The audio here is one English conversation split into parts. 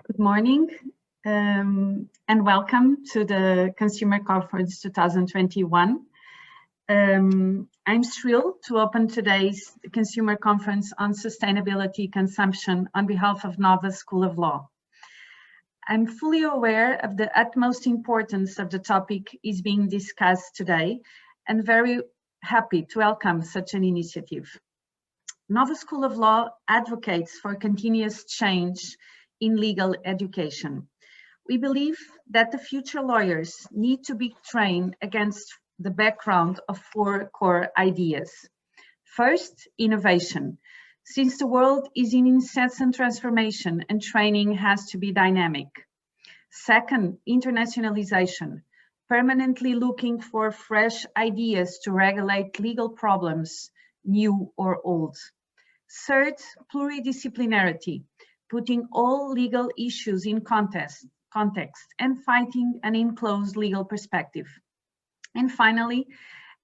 Good morning and welcome to the Consumer Conference 2021. I'm thrilled to open today's Consumer Conference on Sustainability Consumption on behalf of Nova School of Law. I'm fully aware of the utmost importance of the topic is being discussed today and very happy to welcome such an initiative. Nova School of Law advocates for continuous change in legal education. We believe that the future lawyers need to be trained against the background of four core ideas. First, innovation. Since the world is in incessant transformation and training has to be dynamic. Second, internationalization. Permanently looking for fresh ideas to regulate legal problems, new or old. Third, pluridisciplinarity. Putting all legal issues in context and fighting an enclosed legal perspective. And finally,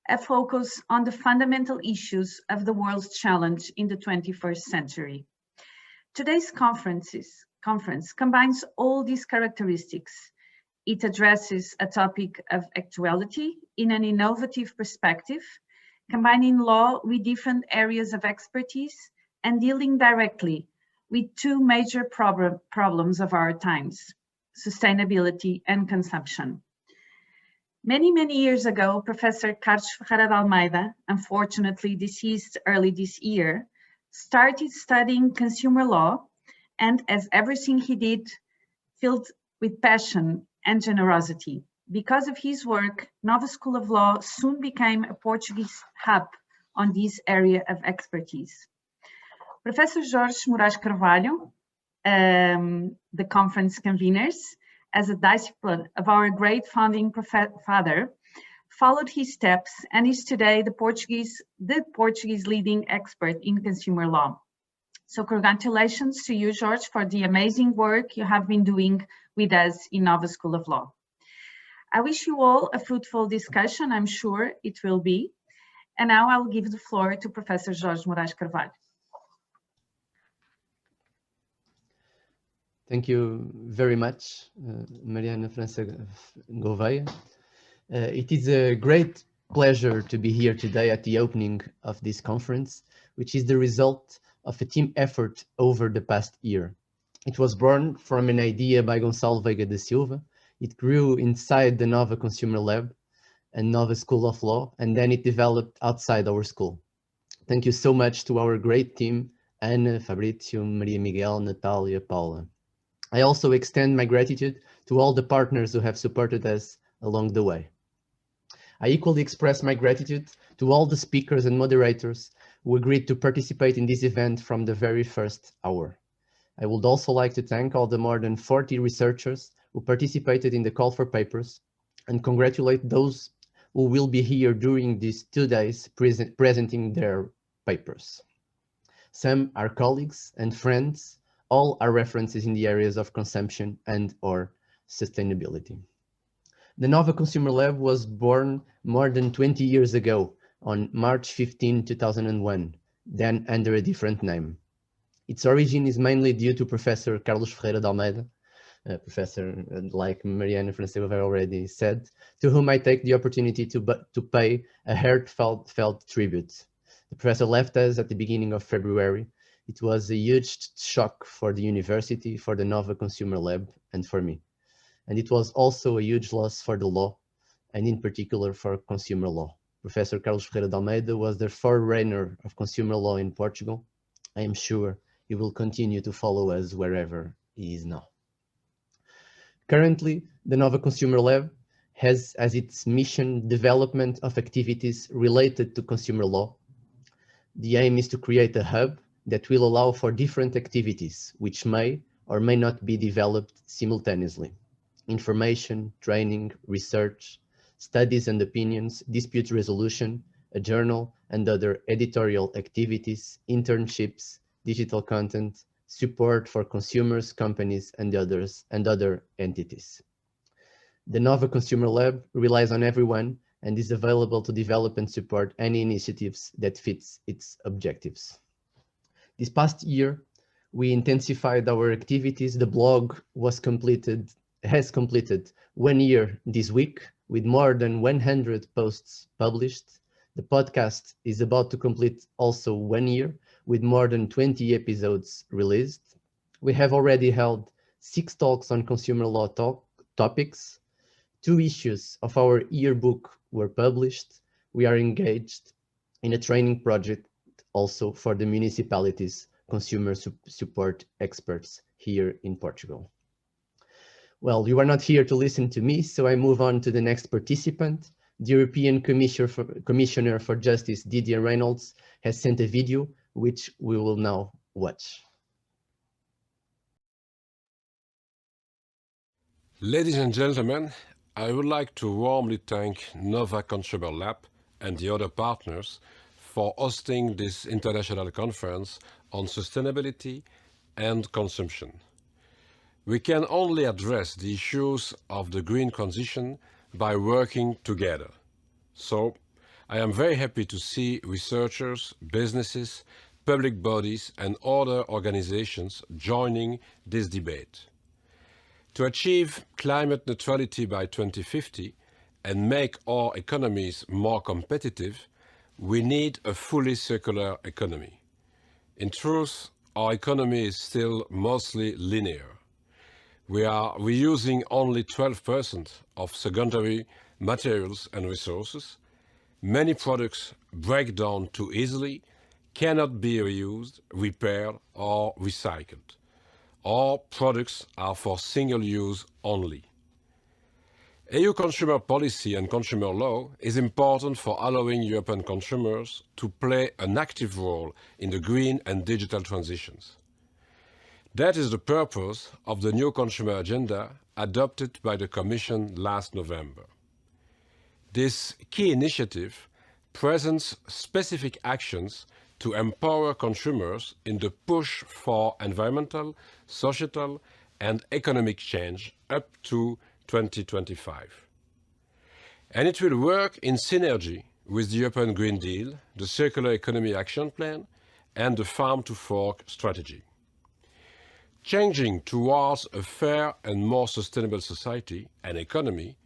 a focus on the fundamental issues of the world's challenge in the 21st century. Today's conference combines all these characteristics. It addresses a topic of actuality in an innovative perspective, combining law with different areas of expertise and dealing directly with two major problems of our times, sustainability and consumption. Many years ago, Professor Carlos Ferreira de Almeida, unfortunately deceased early this year, started studying consumer law, and as everything he did, filled with passion and generosity. Because of his work, Nova School of Law soon became a Portuguese hub on this area of expertise. Professor Jorge Morais Carvalho, the conference conveners, as a disciple of our great founding father, followed his steps and is today the Portuguese leading expert in consumer law. So congratulations to you, Jorge, for the amazing work you have been doing with us in Nova School of Law. I wish you all a fruitful discussion. I'm sure it will be. And now I'll give the floor to Professor Jorge Morais Carvalho. Thank you very much, Mariana Gouveia. It is a great pleasure to be here today at the opening of this conference, which is the result of a team effort over the past year. It was born from an idea by Gonçalo Veiga da Silva. It grew inside the Nova Consumer Lab and Nova School of Law, and then it developed outside our school. Thank you so much to our great team, Ana, Fabrizio, Maria Miguel, Natália, Paula. I also extend my gratitude to all the partners who have supported us along the way. I equally express my gratitude to all the speakers and moderators who agreed to participate in this event from the very first hour. I would also like to thank all the more than 40 researchers who participated in the call for papers and congratulate those who will be here during these 2 days presenting their papers. Some are colleagues and friends. All are references in the areas of consumption and/or sustainability. The Nova Consumer Lab was born more than 20 years ago on March 15, 2001, then under a different name. Its origin is mainly due to Professor Carlos Ferreira de Almeida, Professor, like Mariana França already said, to whom I take the opportunity to pay a heartfelt tribute. The professor left us at the beginning of February. It was a huge shock for the university, for the Nova Consumer Lab, and for me. And it was also a huge loss for the law, and in particular for consumer law. Professor Carlos Ferreira de Almeida was the forerunner of consumer law in Portugal. I am sure he will continue to follow us wherever he is now. Currently, the Nova Consumer Lab has as its mission development of activities related to consumer law. The aim is to create a hub that will allow for different activities which may or may not be developed simultaneously. Information, training, research, studies and opinions, dispute resolution, a journal and other editorial activities, internships, digital content, support for consumers, companies, and other entities. The Nova Consumer Lab relies on everyone and is available to develop and support any initiatives that fits its objectives. This past year, we intensified our activities. The blog has completed 1 year this week with more than 100 posts published. The podcast is about to complete also 1 year with more than 20 episodes released. We have already held 6 talks on consumer law topics. 2 issues of our yearbook were published. We are engaged in a training project also for the municipalities' consumer support experts here in Portugal. Well, you are not here to listen to me, so I move on to the next participant. The European Commissioner for Justice, Didier Reynders, has sent a video which we will now watch. Ladies and gentlemen, I would like to warmly thank Nova Consumer Lab and the other partners for hosting this international conference on sustainability and consumption. We can only address the issues of the green transition by working together. So, I am very happy to see researchers, businesses, public bodies and other organizations joining this debate. To achieve climate neutrality by 2050 and make our economies more competitive, we need a fully circular economy. In truth, our economy is still mostly linear. We are reusing only 12% of secondary materials and resources. Many products break down too easily, cannot be reused, repaired, or recycled. All products are for single use only. EU consumer policy and consumer law is important for allowing European consumers to play an active role in the green and digital transitions. That is the purpose of the new consumer agenda adopted by the Commission last November. This key initiative presents specific actions to empower consumers in the push for environmental, societal, and economic change up to 2025. And it will work in synergy with the European Green Deal, the Circular Economy Action Plan, and the Farm to Fork strategy. Changing towards a fair and more sustainable society and economy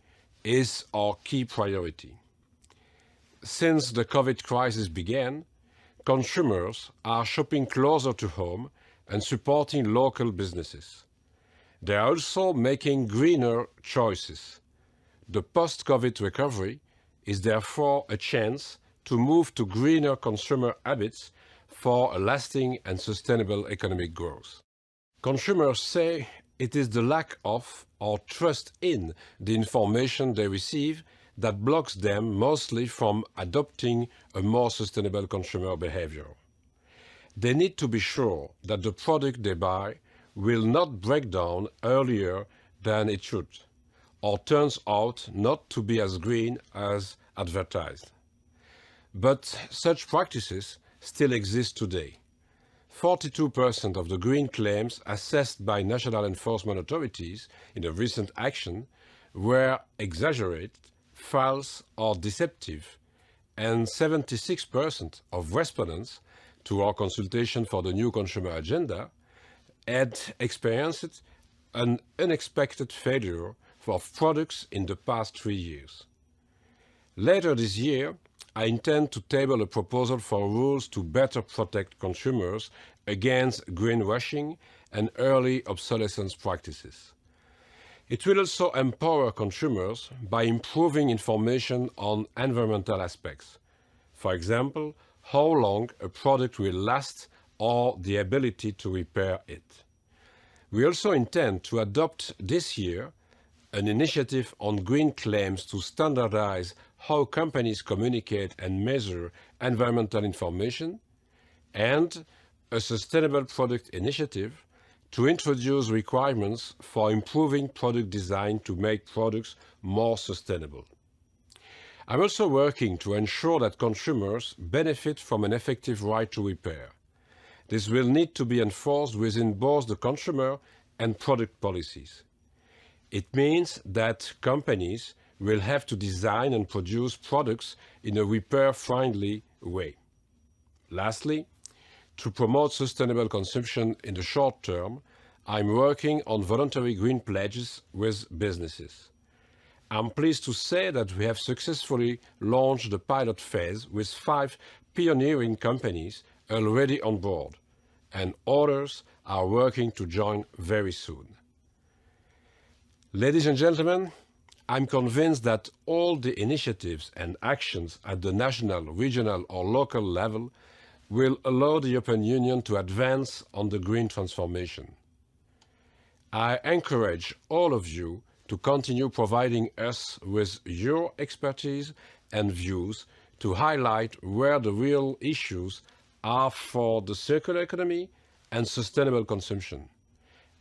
is our key priority. Since the COVID crisis began, consumers are shopping closer to home and supporting local businesses. They are also making greener choices. The post-COVID recovery is therefore a chance to move to greener consumer habits for a lasting and sustainable economic growth. Consumers say it is the lack of or trust in the information they receive that blocks them mostly from adopting a more sustainable consumer behavior. They need to be sure that the product they buy will not break down earlier than it should, or turns out not to be as green as advertised. But such practices still exist today. 42% of the green claims assessed by national enforcement authorities in a recent action were exaggerated, false or deceptive, and 76% of respondents to our consultation for the new consumer agenda, had experienced an unexpected failure of products in the past 3 years. Later this year, I intend to table a proposal for rules to better protect consumers against greenwashing and early obsolescence practices. It will also empower consumers by improving information on environmental aspects. For example, how long a product will last or the ability to repair it. We also intend to adopt this year an initiative on green claims to standardize how companies communicate and measure environmental information, and a sustainable product initiative to introduce requirements for improving product design to make products more sustainable. I'm also working to ensure that consumers benefit from an effective right to repair. This will need to be enforced within both the consumer and product policies. It means that companies will have to design and produce products in a repair-friendly way. Lastly, to promote sustainable consumption in the short term, I'm working on voluntary green pledges with businesses. I'm pleased to say that we have successfully launched the pilot phase with 5 pioneering companies already on board, and others are working to join very soon. Ladies and gentlemen, I'm convinced that all the initiatives and actions at the national, regional or local level will allow the European Union to advance on the green transformation. I encourage all of you to continue providing us with your expertise and views to highlight where the real issues are for the circular economy and sustainable consumption,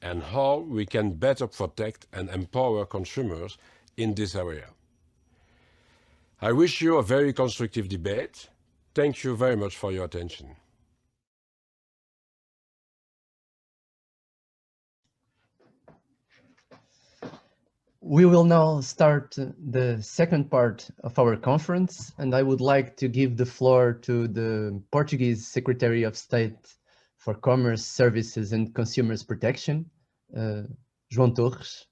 and how we can better protect and empower consumers in this area. I wish you a very constructive debate. Thank you very much for your attention. We will now start the second part of our conference, and I would like to give the floor to the Portuguese Secretary of State for Commerce, Services and Consumers Protection, João Torres,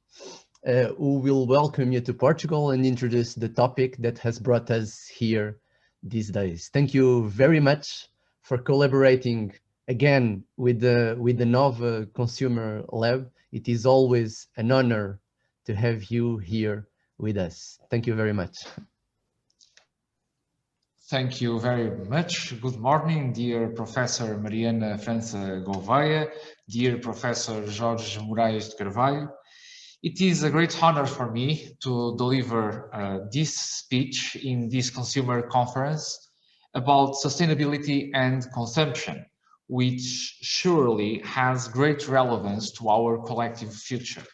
who will welcome you to Portugal and introduce the topic that has brought us here these days. Thank you very much for collaborating again with the Nova Consumer Lab. It is always an honor to have you here with us. Thank you very much. Thank you very much. Good morning, dear Professor Mariana França Gouveia, dear Professor Jorge Morais de Carvalho. It is a great honor for me to deliver this speech in this consumer conference about sustainability and consumption, which surely has great relevance to our collective future.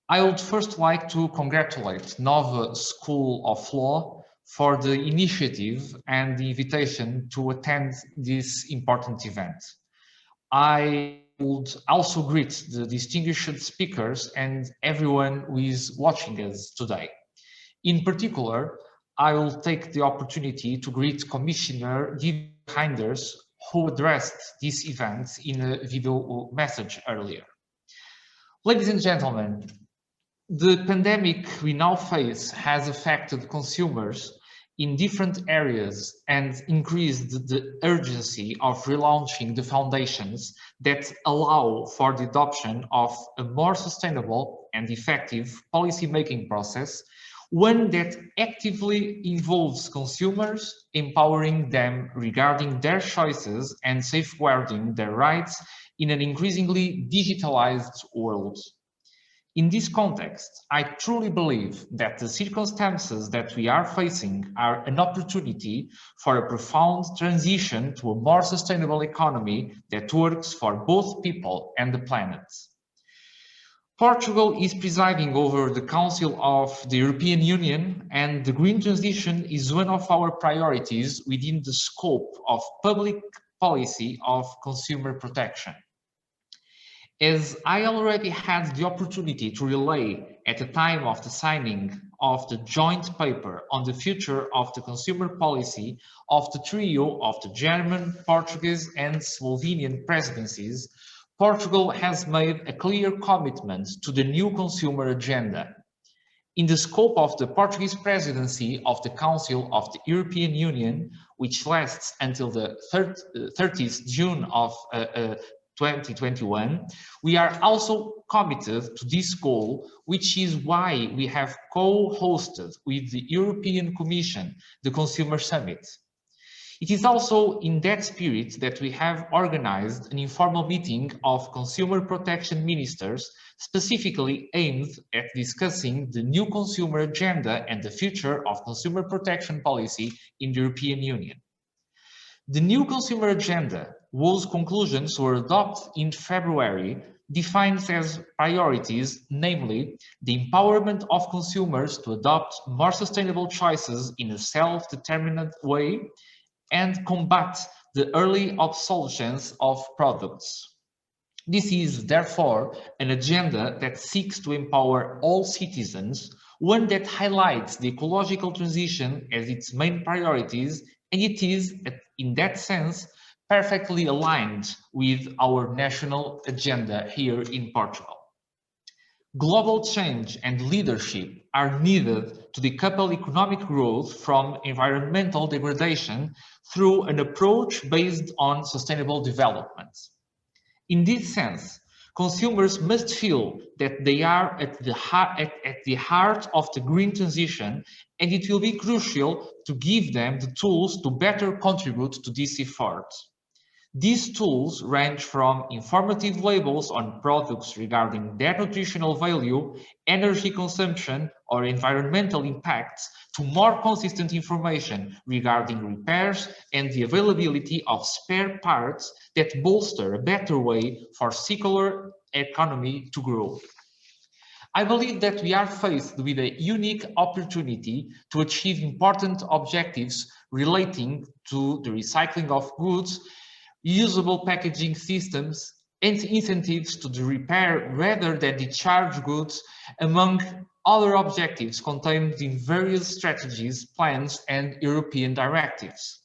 I would first like to congratulate Nova School of Law for the initiative and the invitation to attend this important event. I would also greet the distinguished speakers and everyone who is watching us today. In particular, I will take the opportunity to greet Commissionaire Didier Reynders, who addressed this event in a video message earlier. Ladies and gentlemen, the pandemic we now face has affected consumers in different areas and increased the urgency of relaunching the foundations that allow for the adoption of a more sustainable and effective policy-making process, one that actively involves consumers, empowering them regarding their choices and safeguarding their rights in an increasingly digitalized world. In this context, I truly believe that the circumstances that we are facing are an opportunity for a profound transition to a more sustainable economy that works for both people and the planet. Portugal is presiding over the Council of the European Union, and the green transition is one of our priorities within the scope of public policy of consumer protection. As I already had the opportunity to relay at the time of the signing of the joint paper on the future of the consumer policy of the trio of the German, Portuguese and Slovenian presidencies, Portugal has made a clear commitment to the new consumer agenda. In the scope of the Portuguese presidency of the Council of the European Union, which lasts until the 30th June of 2021, we are also committed to this goal, which is why we have co-hosted with the European Commission the Consumer Summit. It is also in that spirit that we have organized an informal meeting of consumer protection ministers specifically aimed at discussing the new consumer agenda and the future of consumer protection policy in the European Union. The new consumer agenda, whose conclusions were adopted in February, defines as priorities, namely, the empowerment of consumers to adopt more sustainable choices in a self-determined way and combat the early obsolescence of products. This is, therefore, an agenda that seeks to empower all citizens, one that highlights the ecological transition as its main priorities, and it is, in that sense, perfectly aligned with our national agenda here in Portugal. Global change and leadership are needed to decouple economic growth from environmental degradation through an approach based on sustainable development. In this sense, consumers must feel that they are at the heart of the green transition, and it will be crucial to give them the tools to better contribute to this effort. These tools range from informative labels on products regarding their nutritional value, energy consumption, or environmental impacts to more consistent information regarding repairs and the availability of spare parts that bolster a better way for circular economy to grow. I believe that we are faced with a unique opportunity to achieve important objectives relating to the recycling of goods, usable packaging systems, and incentives to the repair rather than discharge goods, among other objectives contained in various strategies, plans, and European directives.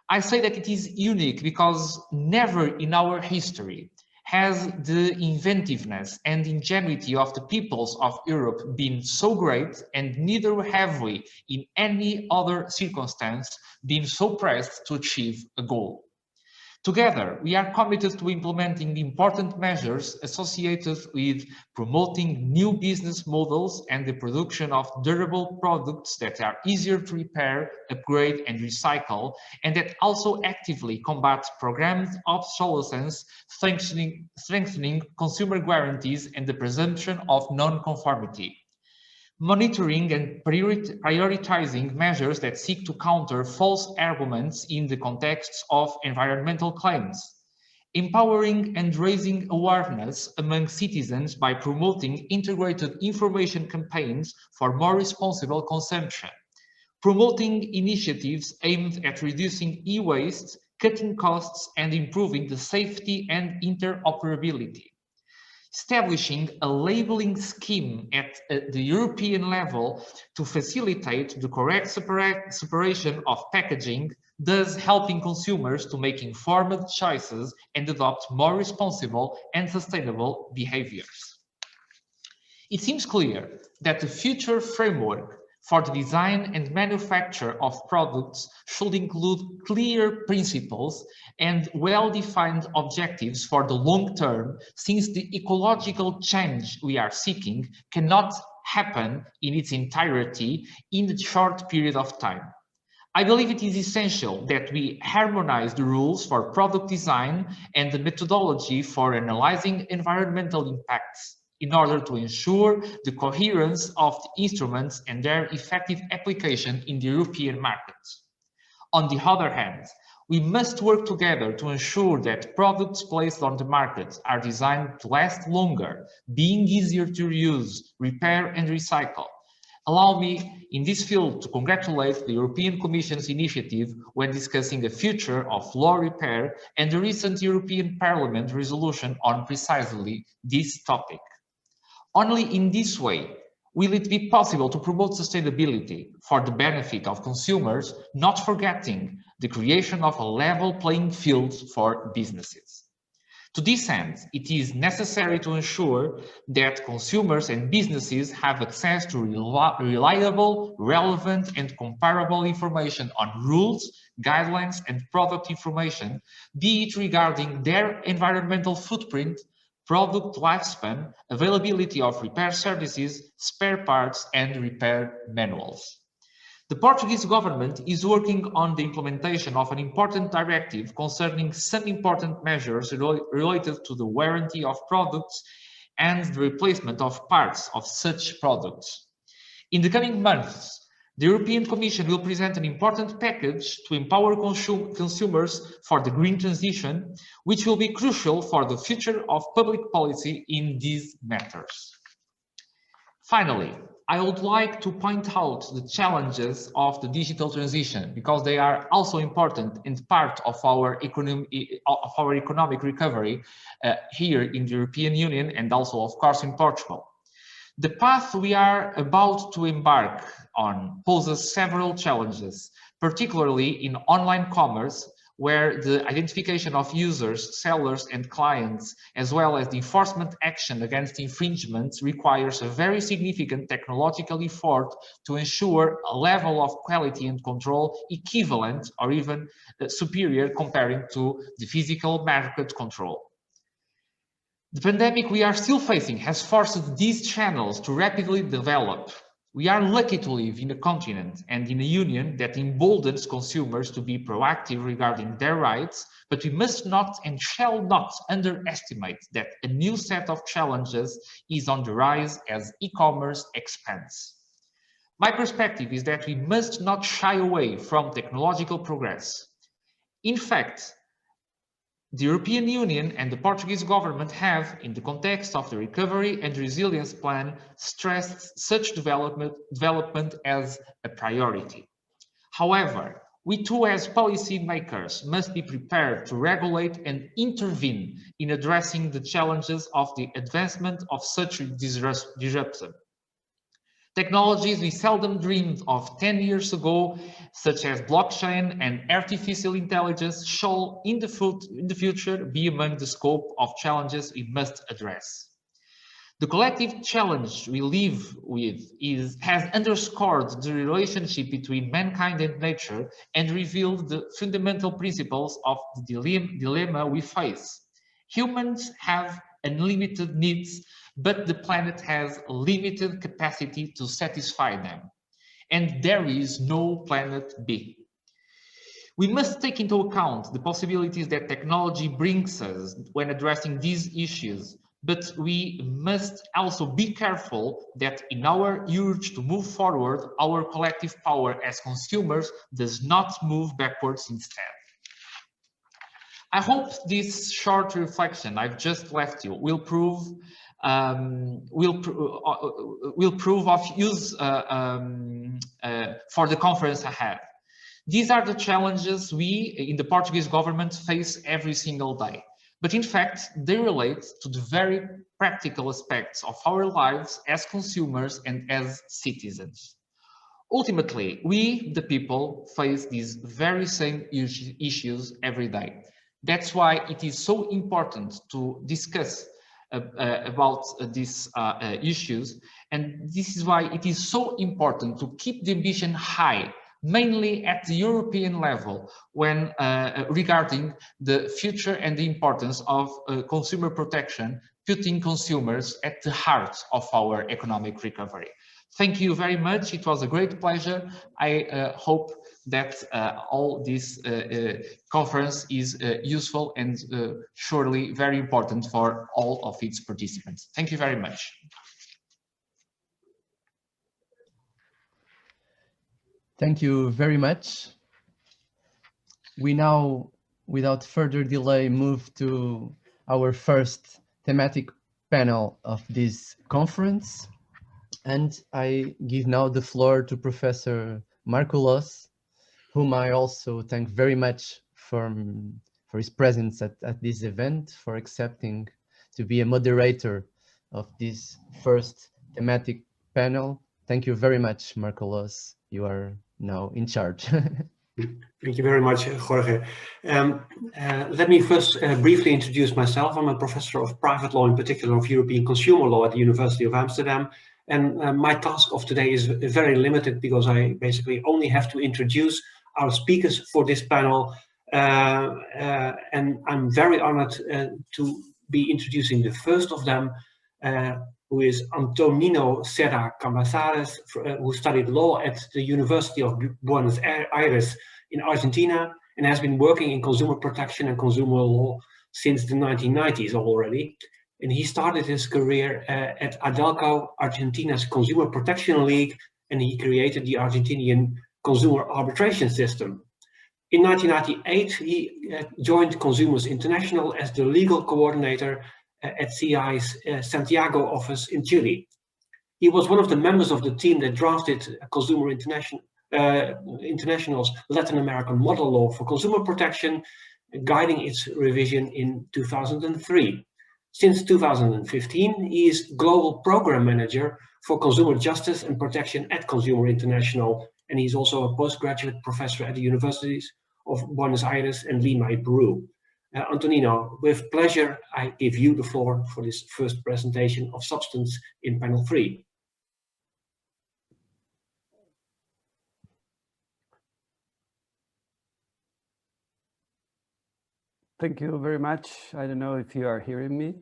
I say that it is unique because never in our history has the inventiveness and ingenuity of the peoples of Europe been so great, and neither have we, in any other circumstance, been so pressed to achieve a goal. Together, we are committed to implementing important measures associated with promoting new business models and the production of durable products that are easier to repair, upgrade, and recycle, and that also actively combat programmed obsolescence, strengthening consumer guarantees and the presumption of non-conformity. Monitoring and prioritizing measures that seek to counter false arguments in the context of environmental claims. Empowering and raising awareness among citizens by promoting integrated information campaigns for more responsible consumption. Promoting initiatives aimed at reducing e-waste, cutting costs, and improving the safety and interoperability. Establishing a labeling scheme at the European level to facilitate the correct separation of packaging, thus helping consumers to make informed choices and adopt more responsible and sustainable behaviors. It seems clear that the future framework for the design and manufacture of products should include clear principles and well-defined objectives for the long term, since the ecological change we are seeking cannot happen in its entirety in the short period of time. I believe it is essential that we harmonize the rules for product design and the methodology for analyzing environmental impacts, in order to ensure the coherence of the instruments and their effective application in the European market. On the other hand, we must work together to ensure that products placed on the market are designed to last longer, being easier to reuse, repair, and recycle, Allow me in this field to congratulate the European Commission's initiative when discussing the future of law repair and the recent European Parliament resolution on precisely this topic. Only in this way will it be possible to promote sustainability for the benefit of consumers, not forgetting the creation of a level playing field for businesses. To this end, it is necessary to ensure that consumers and businesses have access to reliable, relevant, and comparable information on rules, guidelines, and product information, be it regarding their environmental footprint, product lifespan, availability of repair services, spare parts, and repair manuals. The Portuguese government is working on the implementation of an important directive concerning some important measures related to the warranty of products and the replacement of parts of such products. In the coming months, the European Commission will present an important package to empower consumers for the green transition, which will be crucial for the future of public policy in these matters. Finally, I would like to point out the challenges of the digital transition, because they are also important and part of our economic recovery here in the European Union and also, of course, in Portugal. The path we are about to embark on poses several challenges, particularly in online commerce, where the identification of users, sellers, and clients, as well as the enforcement action against infringements, requires a very significant technological effort to ensure a level of quality and control equivalent or even superior comparing to the physical market control. The pandemic we are still facing has forced these channels to rapidly develop. We are lucky to live in a continent and in a union that emboldens consumers to be proactive regarding their rights, but we must not and shall not underestimate that a new set of challenges is on the rise as e-commerce expands. My perspective is that we must not shy away from technological progress. In fact, the European Union and the Portuguese government have, in the context of the Recovery and Resilience Plan, stressed such development as a priority. However, we too as policymakers must be prepared to regulate and intervene in addressing the challenges of the advancement of such disruption. Technologies we seldom dreamed of 10 years ago, such as blockchain and artificial intelligence, shall in the future be among the scope of challenges we must address. The collective challenge we live with has underscored the relationship between mankind and nature and revealed the fundamental principles of the dilemma we face. Humans have unlimited needs, but the planet has limited capacity to satisfy them, and there is no planet B. We must take into account the possibilities that technology brings us when addressing these issues, but we must also be careful that in our urge to move forward, our collective power as consumers does not move backwards instead. I hope this short reflection I've just left you will prove of use for the conference ahead. These are the challenges we in the Portuguese government face every single day. But in fact, they relate to the very practical aspects of our lives as consumers and as citizens. Ultimately, we, the people, face these very same issues every day. That's why it is so important to discuss about these issues, and this is why it is so important to keep the ambition high, mainly at the European level, when regarding the future and the importance of consumer protection, putting consumers at the heart of our economic recovery. Thank you very much. It was a great pleasure. I hope that all this conference is useful and surely very important for all of its participants. Thank you very much. Thank you very much. We now, without further delay, move to our first thematic panel of this conference. And I give now the floor to Professor Marculos, whom I also thank very much for his presence at this event, for accepting to be a moderator of this first thematic panel. Thank you very much, Marculos. You are now in charge. Thank you very much, Jorge. Let me first briefly introduce myself. I'm a professor of private law, in particular of European consumer law at the University of Amsterdam. And my task of today is very limited because I basically only have to introduce our speakers for this panel. And I'm very honored to be introducing the first of them, who is Antonino Serra Cambaceres, who studied law at the University of Buenos Aires in Argentina and has been working in consumer protection and consumer law since the 1990s already. And he started his career at Adelco, Argentina's Consumer Protection League, and he created the Argentinian Consumer Arbitration System. In 1998, he joined Consumers International as the legal coordinator at CI's Santiago office in Chile. He was one of the members of the team that drafted Consumer International's Latin American model law for consumer protection, guiding its revision in 2003. Since 2015, he is Global Program Manager for Consumer Justice and Protection at Consumer International, and he's also a postgraduate professor at the Universities of Buenos Aires and Lima in Peru. Antonino, with pleasure, I give you the floor for this first presentation of substance in panel 3. Thank you very much. I don't know if you are hearing me.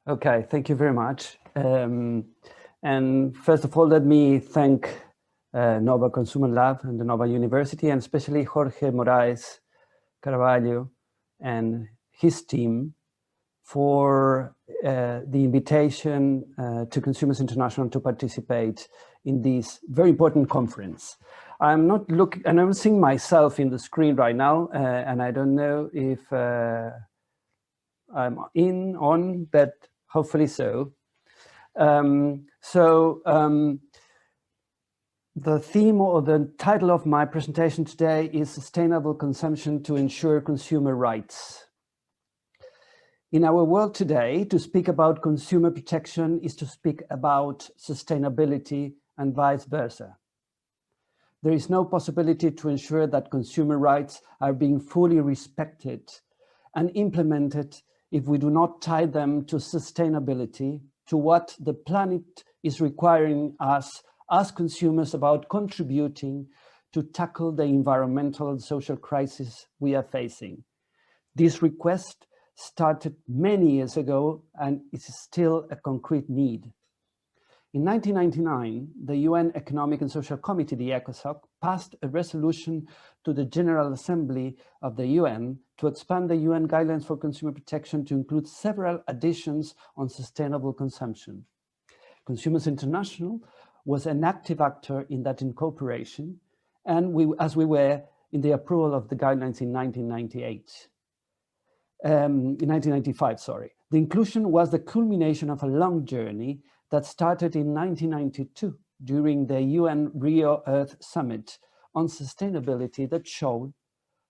Okay, thank you very much. And first of all, let me thank Nova Consumer Lab and the Nova University, and especially Jorge Morais, Carvalho, and his team for the invitation to Consumers International to participate in this very important conference. I'm not looking, and I'm seeing myself in the screen right now, and I don't know if I'm on, but hopefully so. The theme or the title of my presentation today is Sustainable Consumption to Ensure Consumer Rights. In our world today, to speak about consumer protection is to speak about sustainability and vice versa. There is no possibility to ensure that consumer rights are being fully respected and implemented if we do not tie them to sustainability, to what the planet is requiring us as consumers about contributing to tackle the environmental and social crisis we are facing. This request started many years ago and is still a concrete need. In 1999, the UN Economic and Social Committee, the ECOSOC, passed a resolution to the General Assembly of the UN to expand the UN guidelines for consumer protection to include several additions on sustainable consumption. Consumers International was an active actor in that incorporation, and as we were in the approval of the guidelines in 1995, sorry. The inclusion was the culmination of a long journey that started in 1992 during the UN Rio Earth Summit on sustainability that showed,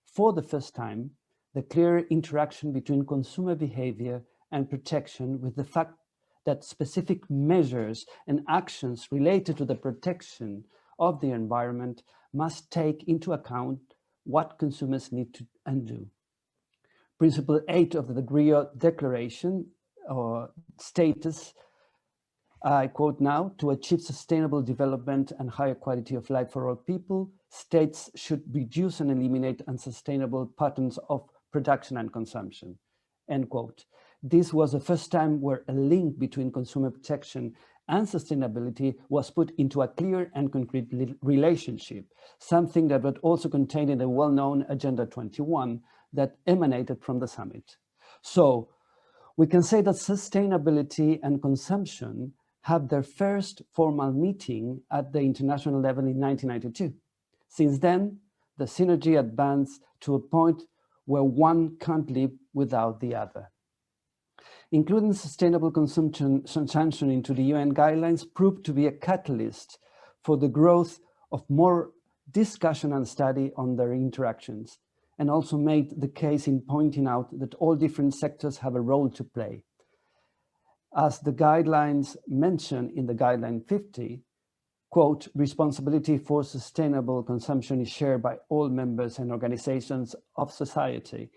for the first time, the clear interaction between consumer behavior and protection, with the fact that specific measures and actions related to the protection of the environment must take into account what consumers need to undo. Principle 8 of the Rio Declaration or status, I quote now, to achieve sustainable development and higher quality of life for all people, states should reduce and eliminate unsustainable patterns of production and consumption, end quote. This was the first time where a link between consumer protection and sustainability was put into a clear and concrete relationship, something that was also contained in the well-known Agenda 21 that emanated from the summit. So we can say that sustainability and consumption had their first formal meeting at the international level in 1992. Since then, the synergy advanced to a point where one can't live without the other. Including sustainable consumption into the UN guidelines proved to be a catalyst for the growth of more discussion and study on their interactions, and also made the case in pointing out that all different sectors have a role to play. As the guidelines mention in the guideline 50, quote, responsibility for sustainable consumption is shared by all members and organizations of society,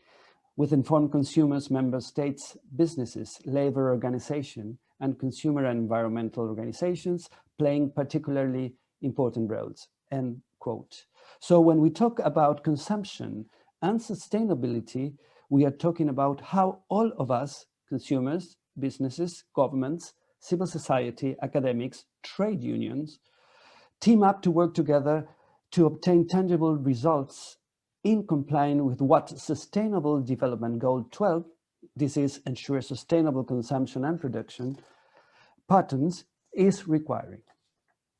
with informed consumers, member states, businesses, labor organization, and consumer and environmental organizations playing particularly important roles, end quote. So when we talk about consumption and sustainability, we are talking about how all of us, consumers, businesses, governments, civil society, academics, trade unions, team up to work together to obtain tangible results in complying with what Sustainable Development Goal 12, this is ensure sustainable consumption and production, patterns is requiring.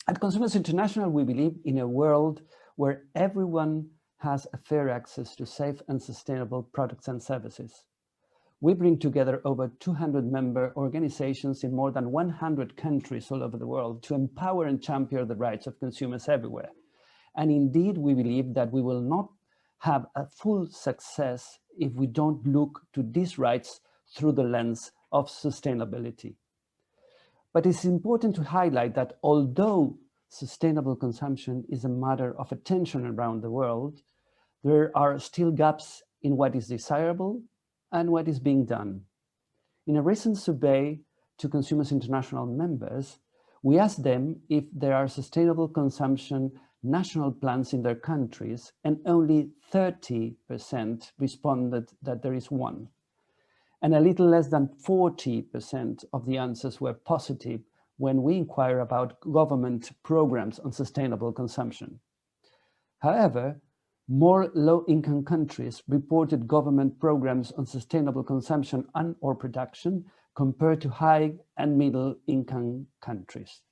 At Consumers International, we believe in a world where everyone has a fair access to safe and sustainable products and services. We bring together over 200 member organizations in more than 100 countries all over the world to empower and champion the rights of consumers everywhere. And indeed, we believe that we will not have a full success if we don't look to these rights through the lens of sustainability. But it's important to highlight that although sustainable consumption is a matter of attention around the world, there are still gaps in what is desirable and what is being done. In a recent survey to Consumers International members, we asked them if there are sustainable consumption national plans in their countries, and only 30% responded that there is one. And a little less than 40% of the answers were positive when we inquire about government programs on sustainable consumption. However, more low-income countries reported government programs on sustainable consumption and or production compared to high and middle-income countries.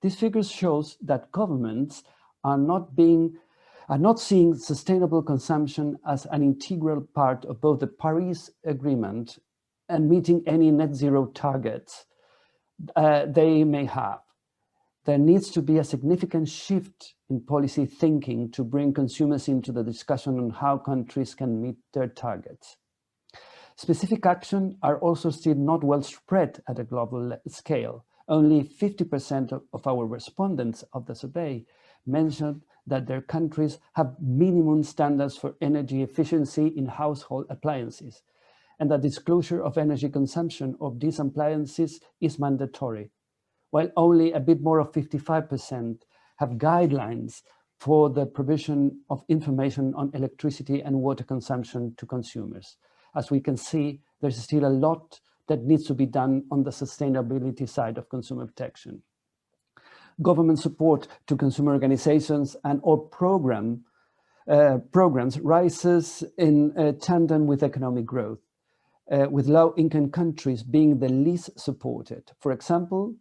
These figures shows that governments are not seeing sustainable consumption as an integral part of both the Paris Agreement and meeting any net zero targets they may have. There needs to be a significant shift in policy thinking to bring consumers into the discussion on how countries can meet their targets. Specific action are also still not well spread at a global scale. Only 50% of our respondents of the survey mentioned that their countries have minimum standards for energy efficiency in household appliances, and that disclosure of energy consumption of these appliances is mandatory, while only a bit more of 55% have guidelines for the provision of information on electricity and water consumption to consumers. As we can see, there's still a lot that needs to be done on the sustainability side of consumer protection. Government support to consumer organizations and or programs rises in tandem with economic growth, with low-income countries being the least supported. For example,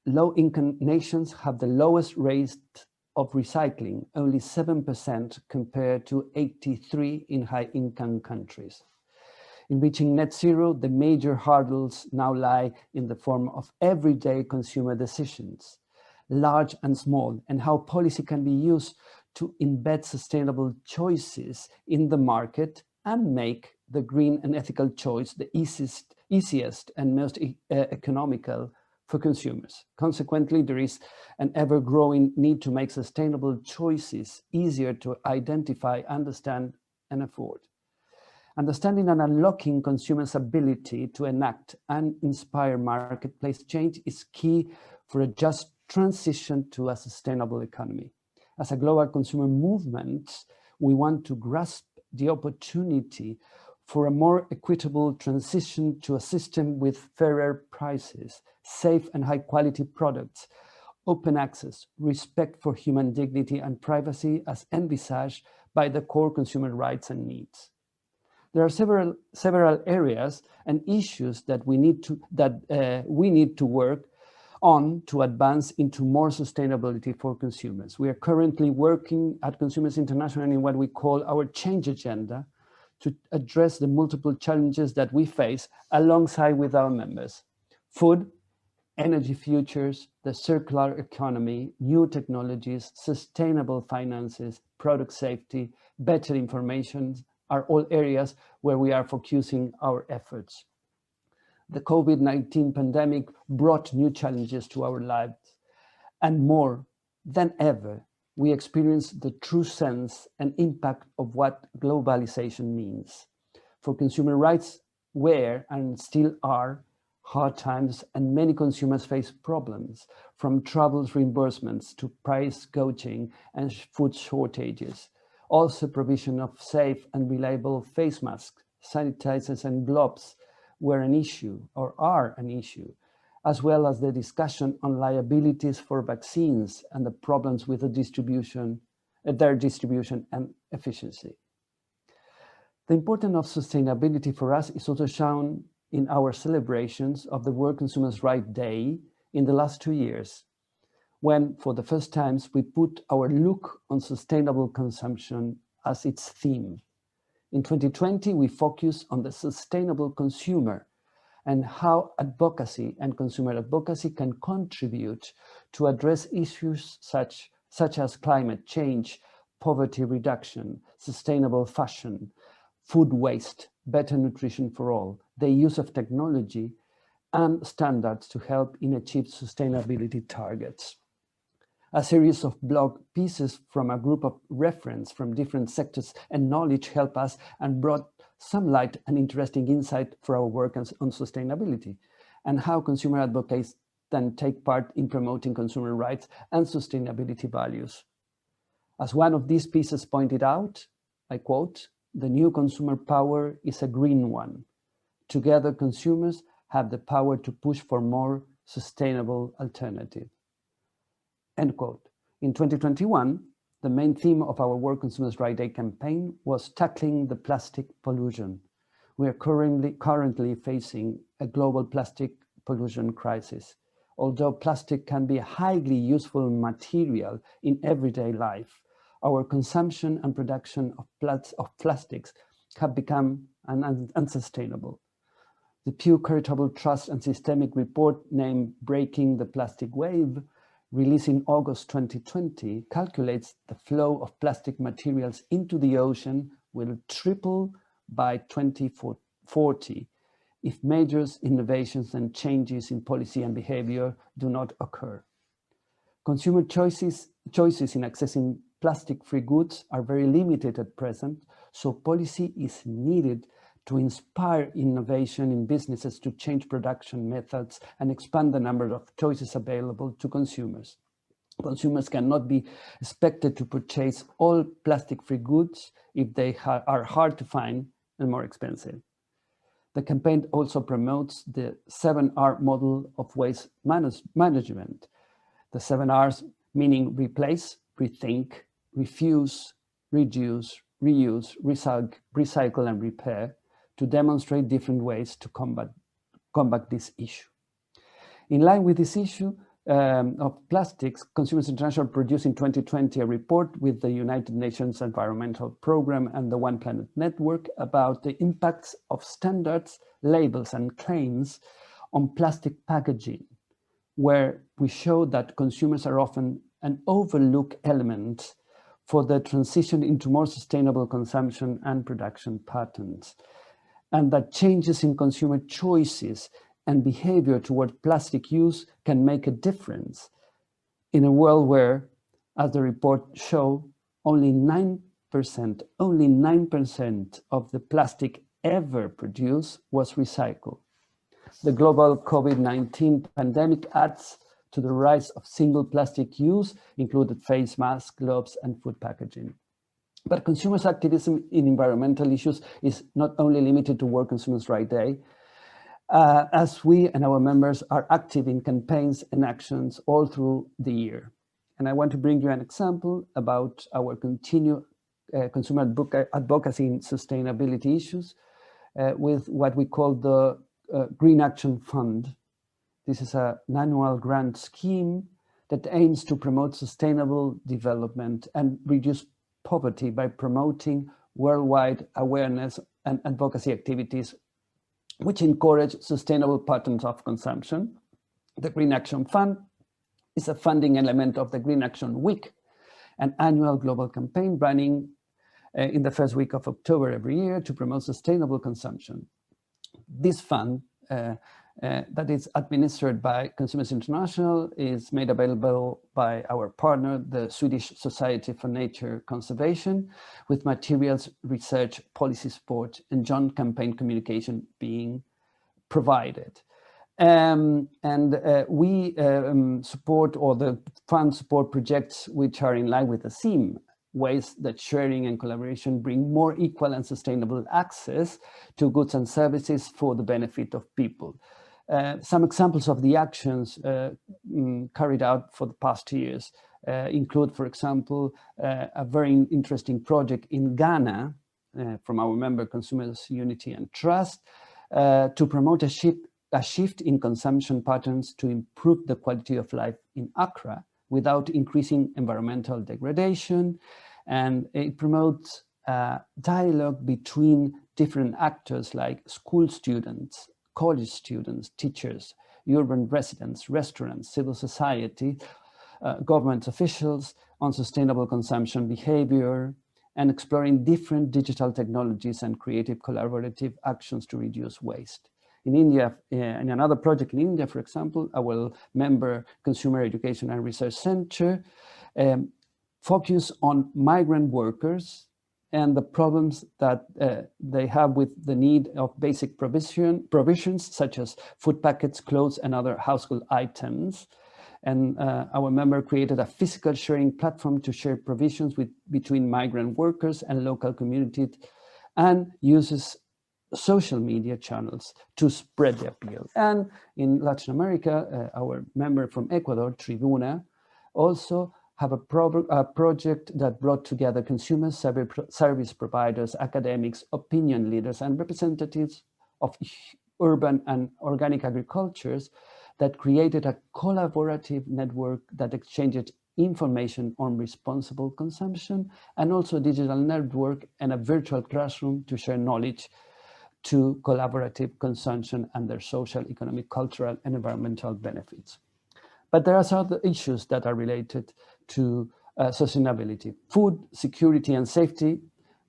low-income nations have the lowest rate of recycling, only 7% compared to 83% in high-income countries. In reaching net zero, the major hurdles now lie in the form of everyday consumer decisions, large and small, and how policy can be used to embed sustainable choices in the market and make the green and ethical choice the easiest and most economical for consumers. Consequently, there is an ever-growing need to make sustainable choices easier to identify, understand, and afford. Understanding and unlocking consumers' ability to enact and inspire marketplace change is key for a just transition to a sustainable economy. As a global consumer movement, we want to grasp the opportunity for a more equitable transition to a system with fairer prices, safe and high quality products, open access, respect for human dignity and privacy as envisaged by the core consumer rights and needs. There are several areas and issues that we need to work on to advance into more sustainability for consumers. We are currently working at Consumers International in what we call our change agenda to address the multiple challenges that we face alongside with our members: food, energy futures, the circular economy, new technologies, sustainable finances, product safety, better information are all areas where we are focusing our efforts. The COVID-19 pandemic brought new challenges to our lives, and more than ever, we experience the true sense and impact of what globalization means. For consumer rights were and still are hard times, and many consumers face problems, from travel reimbursements to price gouging and food shortages. Also, provision of safe and reliable face masks, sanitizers and gloves were an issue or are an issue, as well as the discussion on liabilities for vaccines and the problems with their distribution and efficiency. The importance of sustainability for us is also shown in our celebrations of the World Consumers' Rights Day in the last 2 years, when for the first time we put our look on sustainable consumption as its theme. In 2020, we focused on the sustainable consumer and how advocacy and consumer advocacy can contribute to address issues such as climate change, poverty reduction, sustainable fashion, food waste, better nutrition for all, the use of technology and standards to help in achieve sustainability targets. A series of blog pieces from a group of reference from different sectors and knowledge helped us and brought some light and interesting insight for our work on sustainability and how consumer advocates then take part in promoting consumer rights and sustainability values. As one of these pieces pointed out, I quote, "The new consumer power is a green one. Together, consumers have the power to push for more sustainable alternative." End quote. In 2021, the main theme of our World Consumers' Rights Day campaign was tackling the plastic pollution. We are currently facing a global plastic pollution crisis. Although plastic can be a highly useful material in everyday life, our consumption and production of plastics have become unsustainable. The Pew Charitable Trust and Systemic report named Breaking the Plastic Wave, released in August 2020, calculates the flow of plastic materials into the ocean will triple by 2040 if major innovations and changes in policy and behavior do not occur. Consumer choices in accessing plastic-free goods are very limited at present, so policy is needed to inspire innovation in businesses to change production methods and expand the number of choices available to consumers. Consumers cannot be expected to purchase all plastic-free goods if they are hard to find and more expensive. The campaign also promotes the 7R model of waste management. The 7Rs meaning replace, rethink, refuse, reduce, reuse, recycle, and repair, to demonstrate different ways to combat this issue. In line with this issue of plastics, Consumers International produced in 2020 a report with the United Nations Environmental Programme and the One Planet Network about the impacts of standards, labels, and claims on plastic packaging, where we show that consumers are often an overlooked element for the transition into more sustainable consumption and production patterns, and that changes in consumer choices and behavior toward plastic use can make a difference in a world where, as the report shows, only 9% of the plastic ever produced was recycled. The global COVID-19 pandemic adds to the rise of single plastic use, including face masks, gloves, and food packaging. But consumers' activism in environmental issues is not only limited to World Consumers' Rights Day, as we and our members are active in campaigns and actions all through the year. And I want to bring you an example about our continued consumer advocacy in sustainability issues with what we call the Green Action Fund. This is an annual grant scheme that aims to promote sustainable development and reduce poverty by promoting worldwide awareness and advocacy activities which encourage sustainable patterns of consumption. The Green Action Fund is a funding element of the Green Action Week, an annual global campaign running in the first week of October every year to promote sustainable consumption. This fund, that is administered by Consumers International, is made available by our partner, the Swedish Society for Nature Conservation, with materials, research, policy support, and joint campaign communication being provided. We support, or the fund support projects which are in line with the theme, ways that sharing and collaboration bring more equal and sustainable access to goods and services for the benefit of people. Some examples of the actions carried out for the past years include, for example, a very interesting project in Ghana from our member Consumers Unity and Trust to promote a shift in consumption patterns to improve the quality of life in Accra without increasing environmental degradation. And it promotes dialogue between different actors like school students, college students, teachers, urban residents, restaurants, civil society, government officials on sustainable consumption behavior, and exploring different digital technologies and creative collaborative actions to reduce waste. In India, in another project in India, for example, our member Consumer Education and Research Center focus on migrant workers and the problems that they have with the need of basic provisions such as food packets, clothes, and other household items. And our member created a physical sharing platform to share provisions between migrant workers and local communities, and uses social media channels to spread the appeal. And in Latin America, our member from Ecuador, Tribuna, also have a project that brought together consumers, service providers, academics, opinion leaders, and representatives of urban and organic agricultures that created a collaborative network that exchanged information on responsible consumption, and also a digital network and a virtual classroom to share knowledge to collaborative consumption and their social, economic, cultural, and environmental benefits. But there are other issues that are related to sustainability. Food security and safety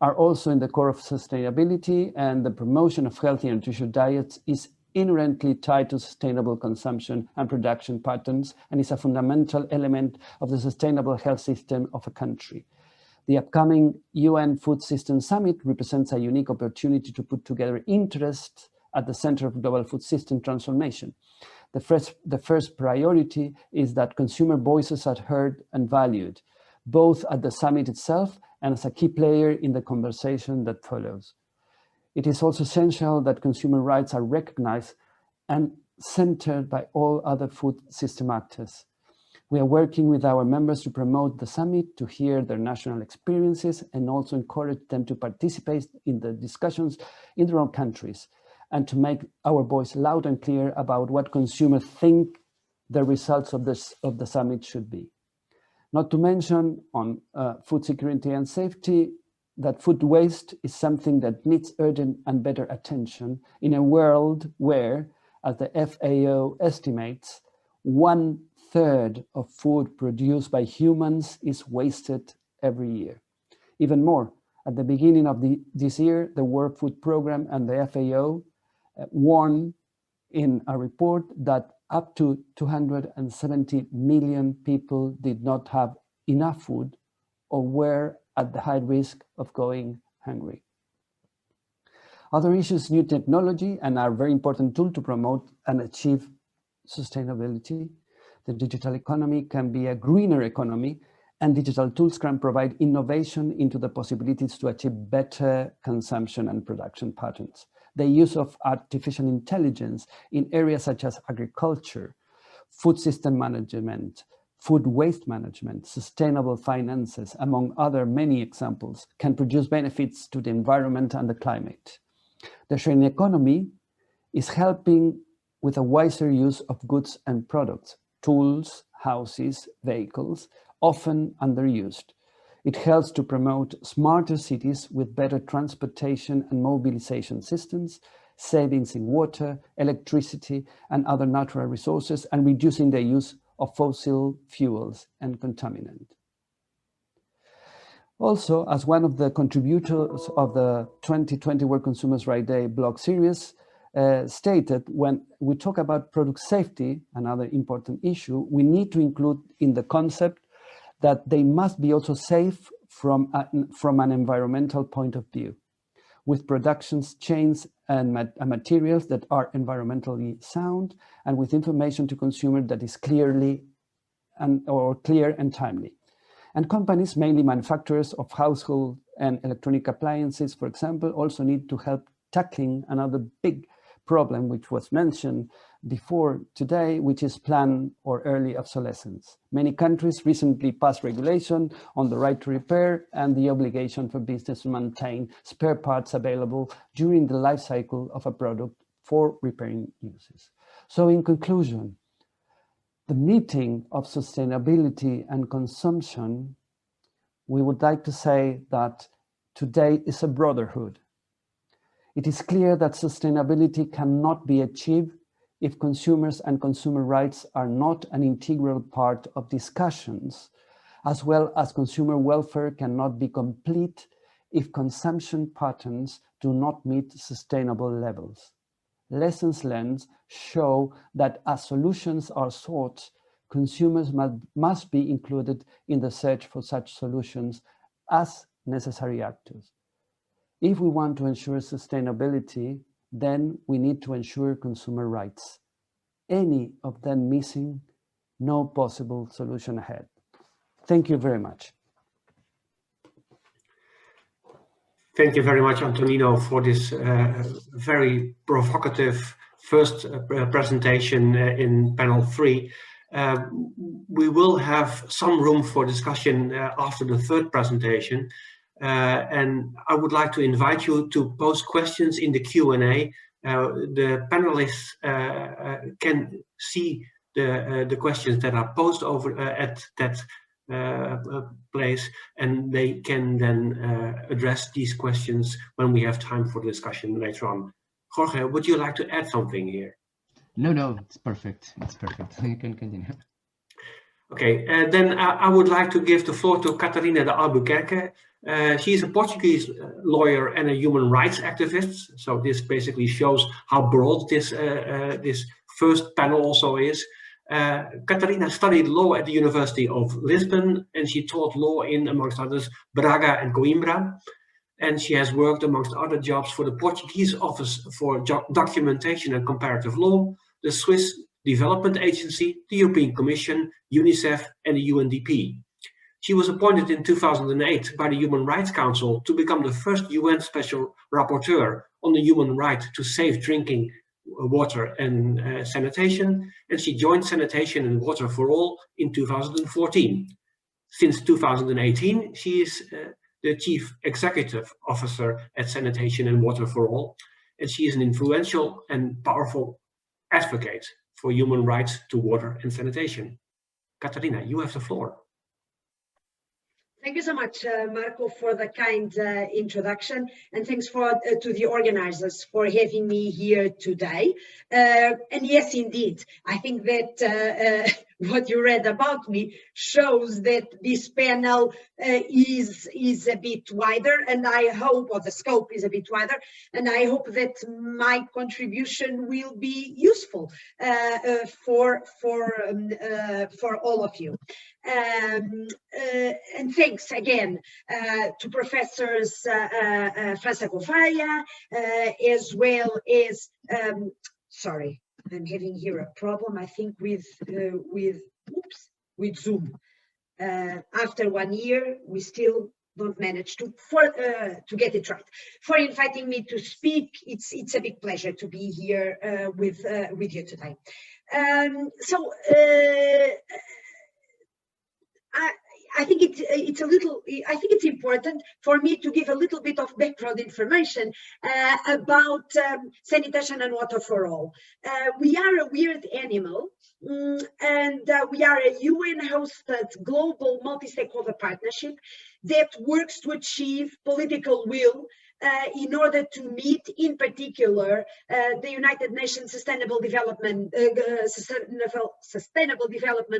are also in the core of sustainability, and the promotion of healthy and nutritious diets is inherently tied to sustainable consumption and production patterns, and is a fundamental element of the sustainable health system of a country. The upcoming UN Food System Summit represents a unique opportunity to put together interests at the center of global food system transformation. The first priority is that consumer voices are heard and valued, both at the summit itself and as a key player in the conversation that follows. It is also essential that consumer rights are recognized and centered by all other food system actors. We are working with our members to promote the summit, to hear their national experiences, and also encourage them to participate in the discussions in their own countries, and to make our voice loud and clear about what consumers think the results of the summit should be. Not to mention on food security and safety, that food waste is something that needs urgent and better attention in a world where, as the FAO estimates, 1/3 of food produced by humans is wasted every year. Even more, at the beginning of this year, the World Food Programme and the FAO warned in a report that up to 270 million people did not have enough food or were at the high risk of going hungry. Other issues, new technology, and are a very important tool to promote and achieve sustainability. The digital economy can be a greener economy, and digital tools can provide innovation into the possibilities to achieve better consumption and production patterns. The use of artificial intelligence in areas such as agriculture, food system management, food waste management, sustainable finances, among other many examples, can produce benefits to the environment and the climate. The sharing economy is helping with a wiser use of goods and products, tools, houses, vehicles, often underused. It helps to promote smarter cities with better transportation and mobilization systems, savings in water, electricity, and other natural resources, and reducing the use of fossil fuels and contaminants. Also, as one of the contributors of the 2020 World Consumers' Rights Day blog series stated, when we talk about product safety, another important issue, we need to include in the concept that they must be also safe from an environmental point of view, with productions, chains, and materials that are environmentally sound, and with information to consumers that is clear and timely. And companies, mainly manufacturers of household and electronic appliances, for example, also need to help tackling another big problem which was mentioned before today, which is planned or early obsolescence. Many countries recently passed regulation on the right to repair and the obligation for business to maintain spare parts available during the life cycle of a product for repairing uses. So in conclusion, the meeting of sustainability and consumption, we would like to say that today is a brotherhood. It is clear that sustainability cannot be achieved if consumers and consumer rights are not an integral part of discussions, as well as consumer welfare cannot be complete if consumption patterns do not meet sustainable levels. Lessons learned show that as solutions are sought, consumers must be included in the search for such solutions as necessary actors. If we want to ensure sustainability, then we need to ensure consumer rights. Any of them missing, no possible solution ahead. Thank you very much. Thank you very much, Antonino, for this very provocative first presentation in panel 3. We will have some room for discussion after the third presentation. And I would like to invite you to post questions in the Q&A. The panelists can see the questions that are posted over at that place, and they can then address these questions when we have time for discussion later on. Jorge, would you like to add something here? No, it's perfect. It's perfect. You can continue. Okay, then I would like to give the floor to Catarina de Albuquerque. She's a Portuguese lawyer and a human rights activist. So this basically shows how broad this first panel also is. Catarina studied law at the University of Lisbon, and she taught law in, amongst others, Braga and Coimbra. And she has worked, amongst other jobs, for the Portuguese Office for Documentation and Comparative Law, the Swiss Development Agency, the European Commission, UNICEF, and the UNDP. She was appointed in 2008 by the Human Rights Council to become the first UN Special Rapporteur on the human right to safe drinking water and sanitation, and she joined Sanitation and Water for All in 2014. Since 2018, she is the Chief Executive Officer at Sanitation and Water for All, and she is an influential and powerful advocate for human rights to water and sanitation. Catarina, you have the floor. Thank you so much, Marco, for the kind introduction, and thanks to the organizers for having me here today. And yes, indeed, I think that what you read about me shows that this panel is a bit wider, and I hope, or the scope is a bit wider, and I hope that my contribution will be useful for all of you. And thanks again to Professors França Gouveia, as well as, sorry, I'm having here a problem, I think, with Zoom. After 1 year, we still don't manage to get it right. For inviting me to speak, it's a big pleasure to be here with you today. I think it's important for me to give a little bit of background information about sanitation and water for all. We are a weird animal, and we are a UN-hosted global multi-stakeholder partnership that works to achieve political will in order to meet, in particular, the United Nations Sustainable Development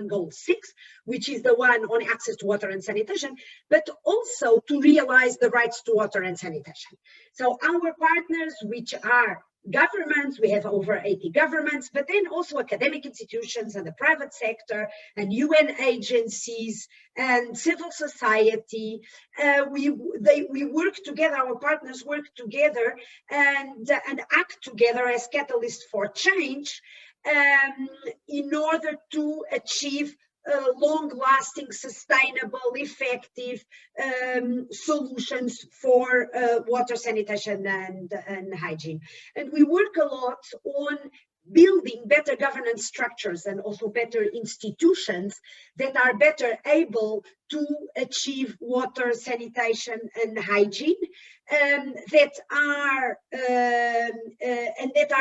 Goal 6, which is the one on access to water and sanitation, but also to realize the rights to water and sanitation. So our partners, which are governments, we have over 80 governments, but then also academic institutions and the private sector and UN agencies and civil society. We work together, our partners work together and act together as catalysts for change in order to achieve long-lasting, sustainable, effective solutions for water, sanitation, and hygiene. And we work a lot on building better governance structures and also better institutions that are better able to achieve water, sanitation, and hygiene, that are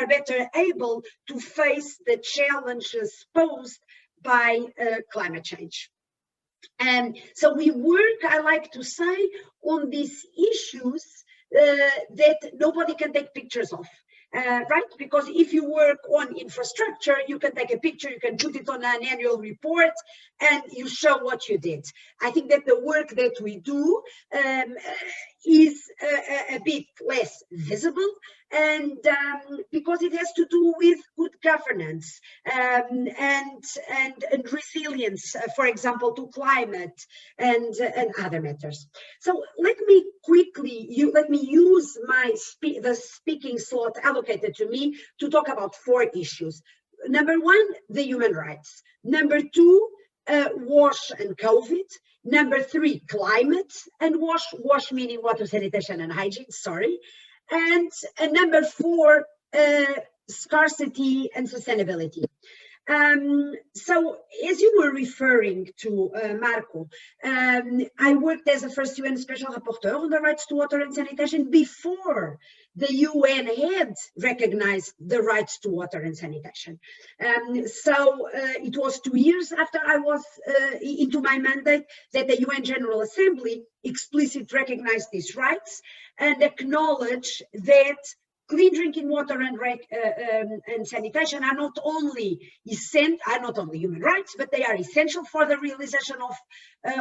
better able to face the challenges posed by climate change. And so we work, I like to say, on these issues that nobody can take pictures of. Right? Because if you work on infrastructure, you can take a picture, you can put it on an annual report, and you show what you did. I think that the work that we do is a bit less visible, and because it has to do with good governance and resilience, for example, to climate and other matters. So let me use the speaking slot allocated to me to talk about 4 issues. Number 1, the human rights. Number 2, WASH and COVID. Number 3, climate and WASH meaning water, sanitation, and hygiene, sorry. And number 4, scarcity and sustainability. So as you were referring to, Marco, I worked as a first UN Special Rapporteur on the rights to water and sanitation before the UN had recognized the rights to water and sanitation. So it was 2 years after I was into my mandate that the UN General Assembly explicitly recognized these rights and acknowledged that clean drinking water and sanitation are not only human rights, but they are essential for the realization of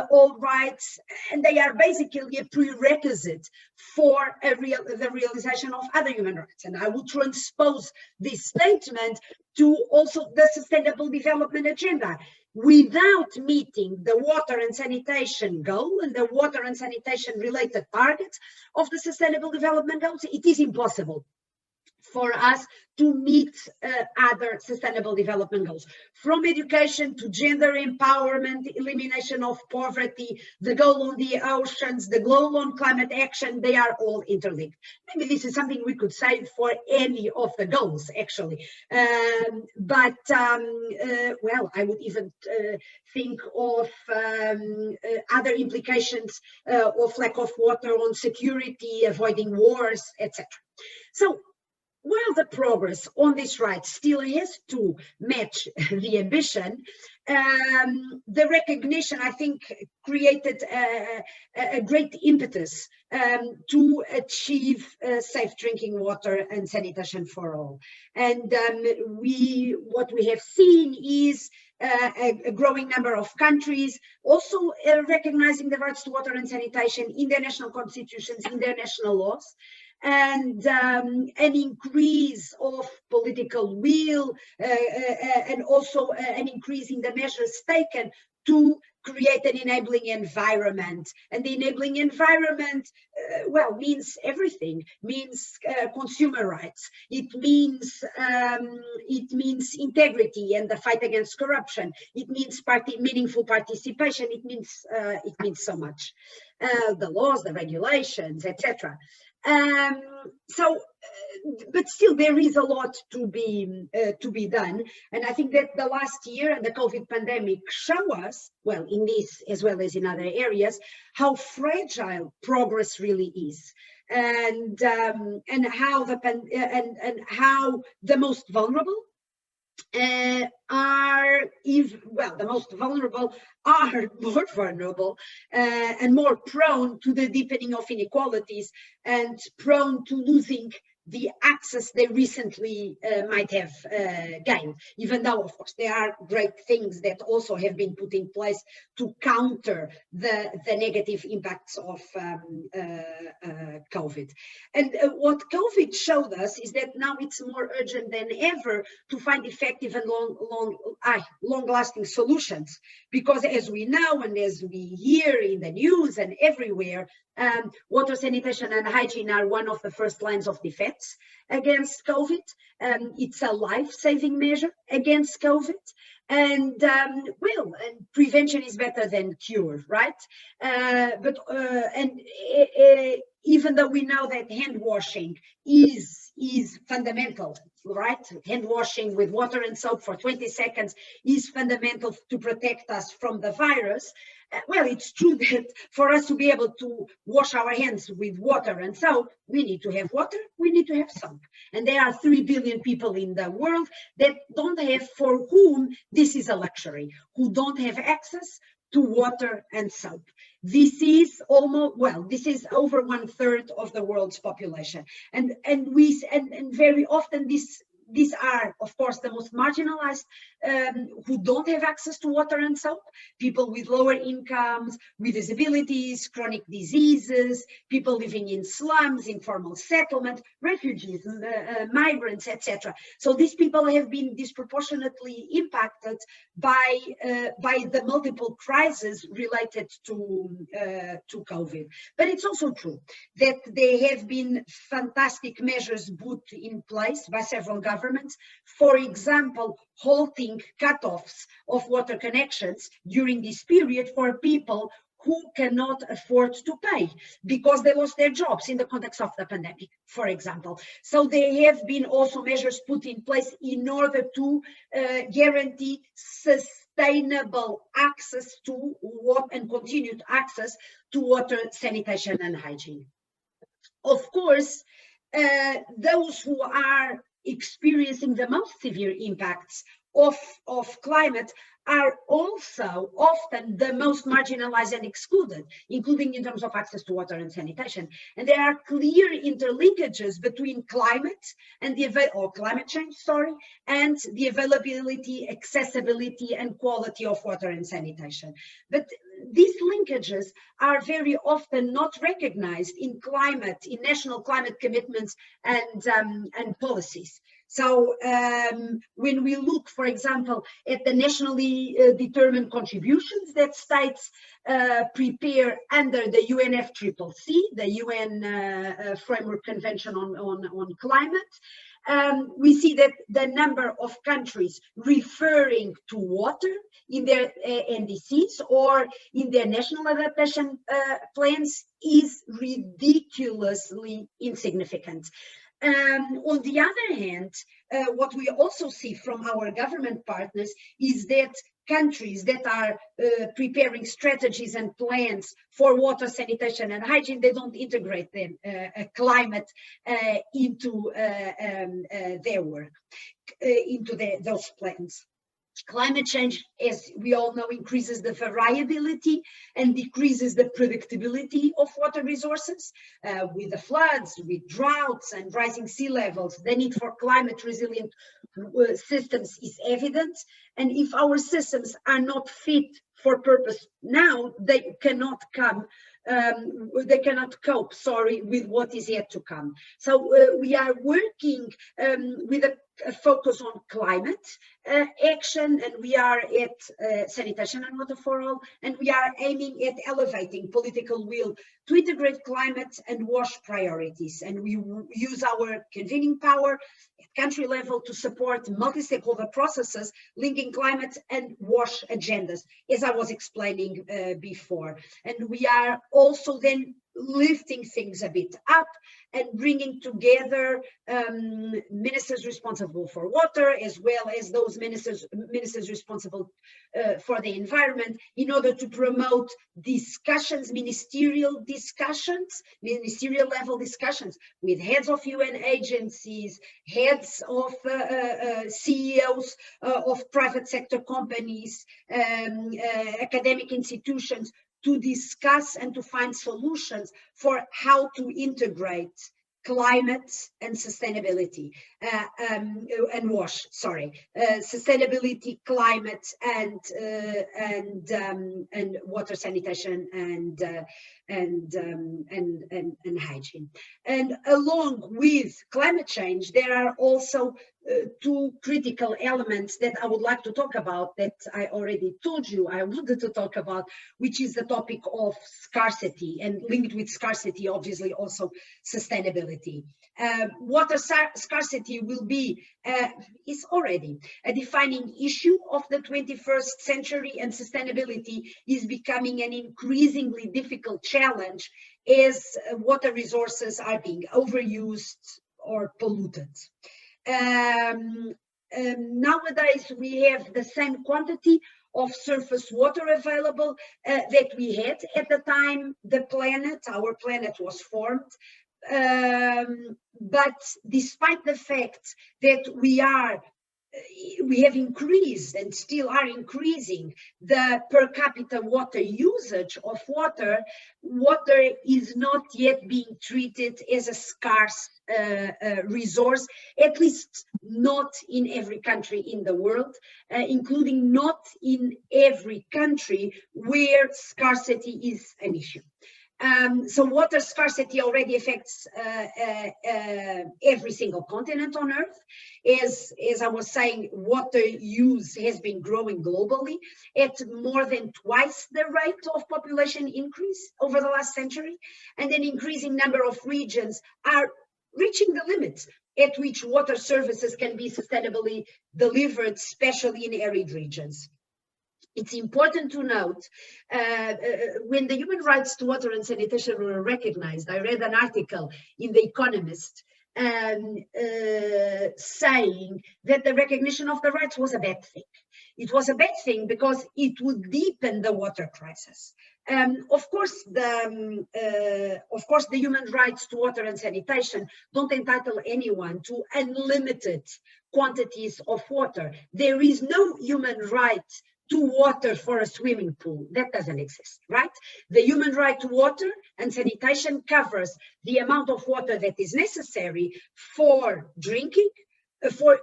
all rights, and they are basically a prerequisite for the realization of other human rights. And I will transpose this statement to also the Sustainable Development Agenda. Without meeting the water and sanitation goal and the water and sanitation related targets of the Sustainable Development Goals, it is impossible for us to meet other sustainable development goals, from education to gender empowerment, elimination of poverty, the goal on the oceans, the goal on climate action. They are all interlinked. Maybe this is something we could say for any of the goals, actually. Well, I would even think of other implications of lack of water on security, avoiding wars, etc. So, while the progress on this right still has to match the ambition, the recognition, I think, created a great impetus to achieve safe drinking water and sanitation for all. And what we have seen is a growing number of countries also recognizing the rights to water and sanitation in their national constitutions, in their national laws. And an increase of political will and also an increase in the measures taken to create an enabling environment. And the enabling environment, well, means everything. Means consumer rights. It means integrity and the fight against corruption. It means meaningful participation. It means so much. The laws, the regulations, etc. So but still there is a lot to be done. And I think that the last year and the COVID pandemic show us, well, in this as well as in other areas, how fragile progress really is. And how the most vulnerable are more vulnerable and more prone to the deepening of inequalities and prone to losing the access they recently might have gained, even though, of course, there are great things that also have been put in place to counter the negative impacts of COVID. And what COVID showed us is that now it's more urgent than ever to find effective and long-lasting solutions, because as we know and as we hear in the news and everywhere, water, sanitation and hygiene are one of the first lines of defense against COVID. It's a life-saving measure against COVID. And prevention is better than cure, right? Even though we know that hand washing is fundamental, right? Hand washing with water and soap for 20 seconds is fundamental to protect us from the virus. Well, it's true that for us to be able to wash our hands with water and soap, we need to have water, we need to have soap. And there are 3 billion people in the world that don't have, for whom this is a luxury, who don't have access to water and soap. This is this is over 1/3 of the world's population. And very often these are, of course, the most marginalized who don't have access to water and soap, people with lower incomes, with disabilities, chronic diseases, people living in slums, informal settlement, refugees, migrants, etc. So these people have been disproportionately impacted by the multiple crises related to COVID. But it's also true that there have been fantastic measures put in place by several governments. For example, halting cutoffs of water connections during this period for people who cannot afford to pay because they lost their jobs in the context of the pandemic, for example. So there have been also measures put in place in order to guarantee sustainable access to water and continued access to water, sanitation and hygiene. Of course, those who are experiencing the most severe impacts of climate are also often the most marginalized and excluded, including in terms of access to water and sanitation. And there are clear interlinkages between climate and climate change, and the availability, accessibility, and quality of water and sanitation. But these linkages are very often not recognized in national climate commitments and policies. So when we look, for example, at the nationally determined contributions that states prepare under the UNFCCC, the UN Framework Convention on Climate, we see that the number of countries referring to water in their NDCs or in their national adaptation plans is ridiculously insignificant. On the other hand, what we also see from our government partners is that countries that are preparing strategies and plans for water, sanitation and hygiene, they don't integrate them, climate into their work, into those plans. Climate change, as we all know, increases the variability and decreases the predictability of water resources. With the floods, with droughts and rising sea levels, the need for climate resilient systems is evident. And if our systems are not fit for purpose now, they cannot cope, with what is yet to come. So we are working with a focus on climate action, and we are at sanitation and water for all, and we are aiming at elevating political will to integrate climate and WASH priorities. And we use our convening power at country level to support multi-stakeholder processes linking climate and WASH agendas, as I was explaining before. And we are also then lifting things a bit up and bringing together ministers responsible for water, as well as those ministers responsible for the environment, in order to promote discussions, ministerial level discussions with heads of UN agencies, heads of CEOs of private sector companies, academic institutions, to discuss and to find solutions for how to integrate climate and sustainability and WASH, sustainability, climate, and water sanitation and hygiene. And along with climate change, there are also two critical elements that I would like to talk about, that I already told you I wanted to talk about, which is the topic of scarcity, and linked with scarcity, obviously, also sustainability. Water scarcity will be, is already a defining issue of the 21st century, and sustainability is becoming an increasingly difficult challenge as water resources are being overused or polluted. Nowadays, we have the same quantity of surface water available that we had at the time our planet was formed. But despite the fact that we have increased and still are increasing the per capita water usage of water, water is not yet being treated as a scarce resource, at least not in every country in the world, including not in every country where scarcity is an issue. So water scarcity already affects every single continent on Earth. As I was saying, water use has been growing globally at more than twice the rate of population increase over the last century, and an increasing number of regions are reaching the limits at which water services can be sustainably delivered, especially in arid regions. It's important to note, when the human rights to water and sanitation were recognized, I read an article in The Economist saying that the recognition of the rights was a bad thing. It was a bad thing because it would deepen the water crisis. Of course, the human rights to water and sanitation don't entitle anyone to unlimited quantities of water. There is no human right to water for a swimming pool. That doesn't exist, right? The human right to water and sanitation covers the amount of water that is necessary for drinking, for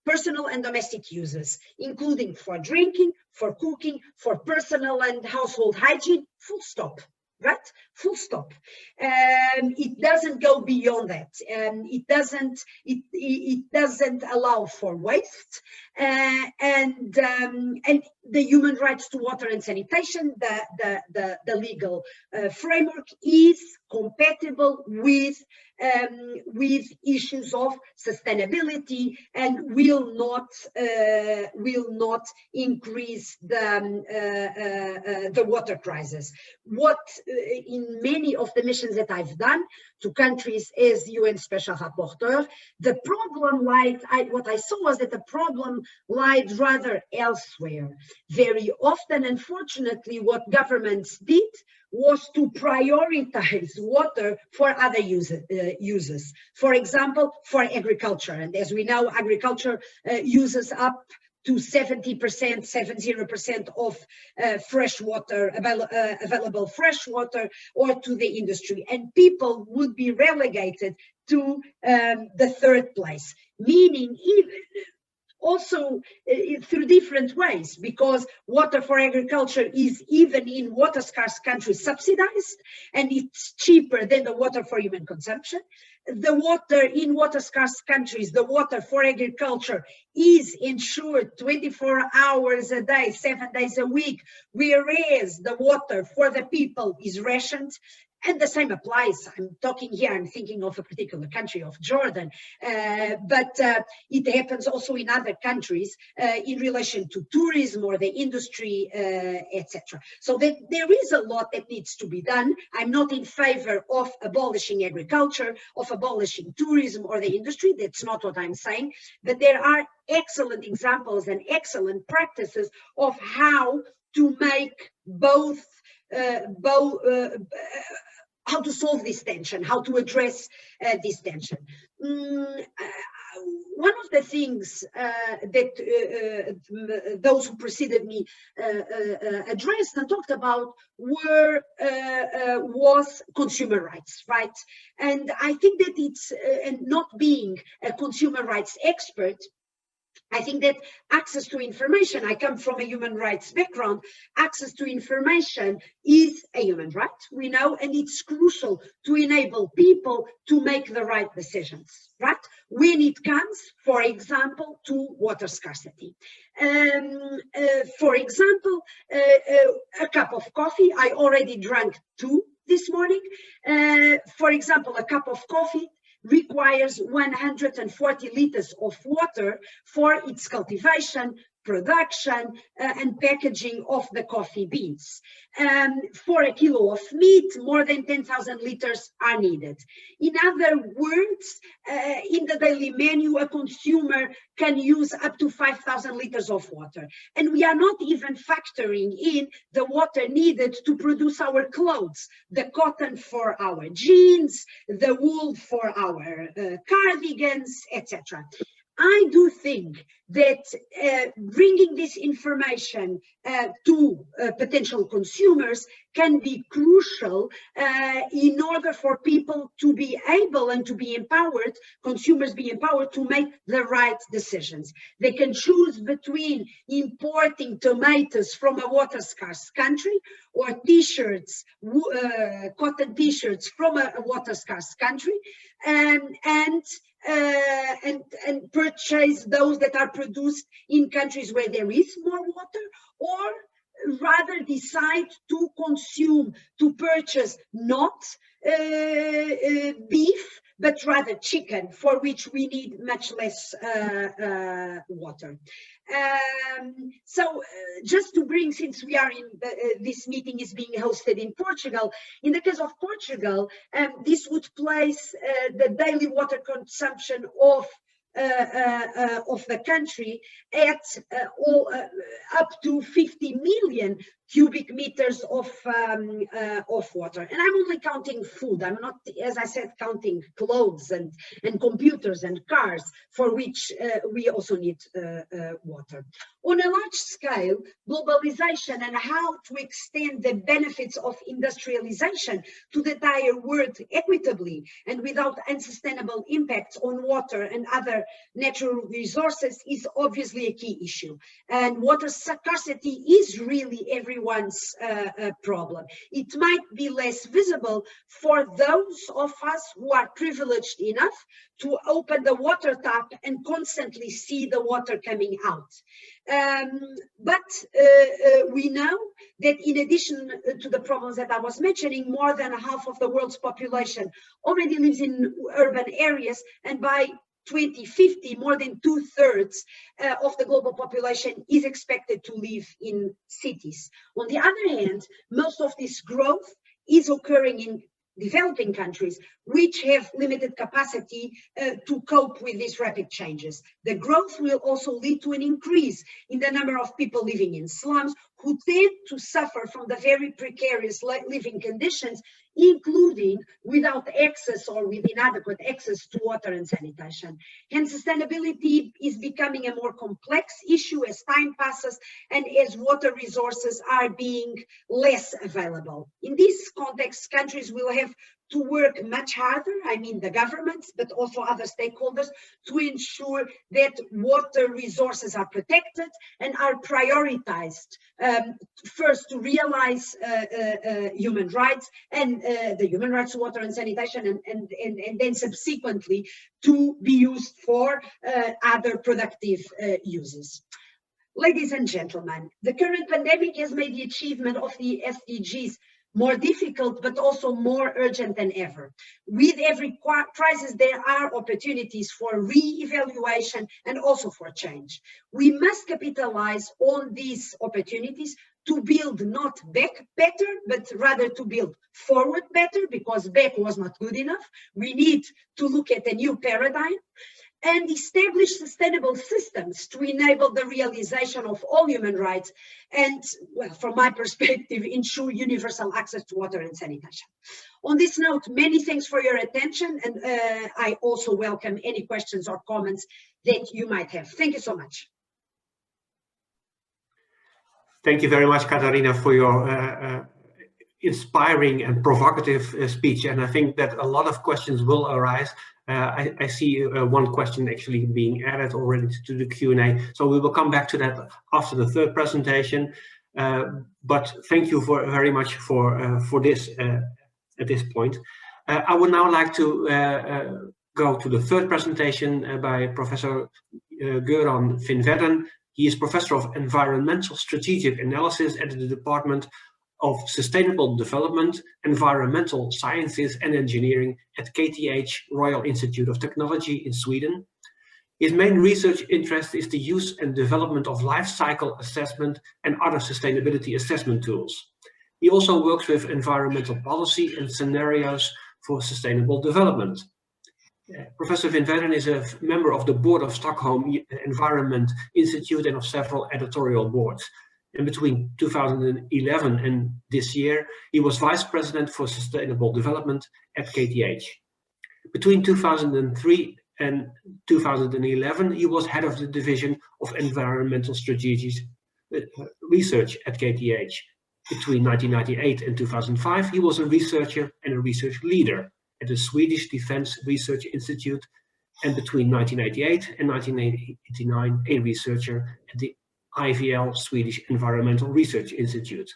personal and domestic uses, including for drinking, for cooking, for personal and household hygiene, full stop. Right? Full stop. It doesn't go beyond that. It doesn't allow for waste. And the human rights to water and sanitation, the legal framework, is compatible with issues of sustainability and will not increase the water crisis. What in many of the missions that I've done to countries as UN Special Rapporteur, the problem lied, what I saw was that the problem lied rather elsewhere. Very often, unfortunately, what governments did was to prioritize water for other uses. For example, for agriculture. And as we know, agriculture uses up to 70% of fresh water, available fresh water, or to the industry. And people would be relegated to the third place, meaning also through different ways, because water for agriculture is, even in water scarce countries, subsidized, and it's cheaper than the water for human consumption. The water in water scarce countries, the water for agriculture is ensured 24 hours a day, 7 days a week, whereas the water for the people is rationed. And the same applies. I'm talking here, I'm thinking of a particular country, of Jordan, but it happens also in other countries in relation to tourism or the industry, etc. So that there is a lot that needs to be done. I'm not in favor of abolishing agriculture, of abolishing tourism or the industry. That's not what I'm saying. But there are excellent examples and excellent practices of how to make both how to solve this tension, how to address this tension. One of the things that those who preceded me addressed and talked about was consumer rights, right? And I think that it's, and not being a consumer rights expert, I think that access to information, I come from a human rights background, access to information is a human right, we know, and it's crucial to enable people to make the right decisions, right? When it comes, for example, to water scarcity. For example, a cup of coffee, I already drank 2 this morning. For example, a cup of coffee requires 140 liters of water for its cultivation, production, and packaging of the coffee beans. For a kilo of meat, more than 10,000 liters are needed. In other words, in the daily menu, a consumer can use up to 5,000 liters of water. And we are not even factoring in the water needed to produce our clothes, the cotton for our jeans, the wool for our cardigans, etc. I do think that bringing this information to potential consumers can be crucial in order for people to be able and to be empowered, consumers be empowered to make the right decisions. They can choose between importing tomatoes from a water scarce country or t-shirts, cotton t-shirts from a water scarce country, and purchase those that are produced in countries where there is more water, or rather decide to consume, to purchase not beef, but rather chicken, for which we need much less water. So just to bring, since we are in this meeting is being hosted in Portugal, in the case of Portugal, this would place the daily water consumption of the country at up to 50 million cubic meters of water. And I'm only counting food. I'm not, as I said, counting clothes and computers and cars, for which we also need water. On a large scale, globalization and how to extend the benefits of industrialization to the entire world equitably and without unsustainable impacts on water and other natural resources is obviously a key issue. And water scarcity is really everyone's problem. It might be less visible for those of us who are privileged enough to open the water tap and constantly see the water coming out. But we know that in addition to the problems that I was mentioning, more than half of the world's population already lives in urban areas, and by 2050, more than 2/3 of the global population is expected to live in cities. On the other hand, most of this growth is occurring in developing countries, which have limited capacity to cope with these rapid changes. The growth will also lead to an increase in the number of people living in slums who tend to suffer from the very precarious living conditions, including without access or with inadequate access to water and sanitation. Hence, sustainability is becoming a more complex issue as time passes and as water resources are being less available. In this context, countries will have to work much harder, I mean the governments, but also other stakeholders, to ensure that water resources are protected and are prioritized. First, to realize human rights and the human rights to water and sanitation, and then subsequently to be used for other productive uses. Ladies and gentlemen, the current pandemic has made the achievement of the SDGs more difficult, but also more urgent than ever. With every crisis, there are opportunities for re-evaluation and also for change. We must capitalize on these opportunities to build not back better, but rather to build forward better, because back was not good enough. We need to look at a new paradigm and establish sustainable systems to enable the realization of all human rights and, well, from my perspective, ensure universal access to water and sanitation. On this note, many thanks for your attention, and I also welcome any questions or comments that you might have. Thank you so much. Thank you very much, Catarina, for your inspiring and provocative speech. And I think that a lot of questions will arise. I see one question actually being added already to the Q&A. So we will come back to that after the third presentation. But thank you very much for this at this point. I would now like to go to the third presentation by Professor Goran Finnveden. He is Professor of Environmental Strategic Analysis at the Department of Sustainable Development, Environmental Sciences and Engineering at KTH Royal Institute of Technology in Sweden. His main research interest is the use and development of life cycle assessment and other sustainability assessment tools. He also works with environmental policy and scenarios for sustainable development. Professor Finnveden is a member of the board of Stockholm Environment Institute and of several editorial boards. And between 2011 and this year, he was Vice President for Sustainable Development at KTH. Between 2003 and 2011, he was head of the Division of Environmental Strategic Research at KTH. Between 1998 and 2005, he was a researcher and a research leader at the Swedish Defence Research Institute, and between 1988 and 1989, a researcher at the IVL, Swedish Environmental Research Institute.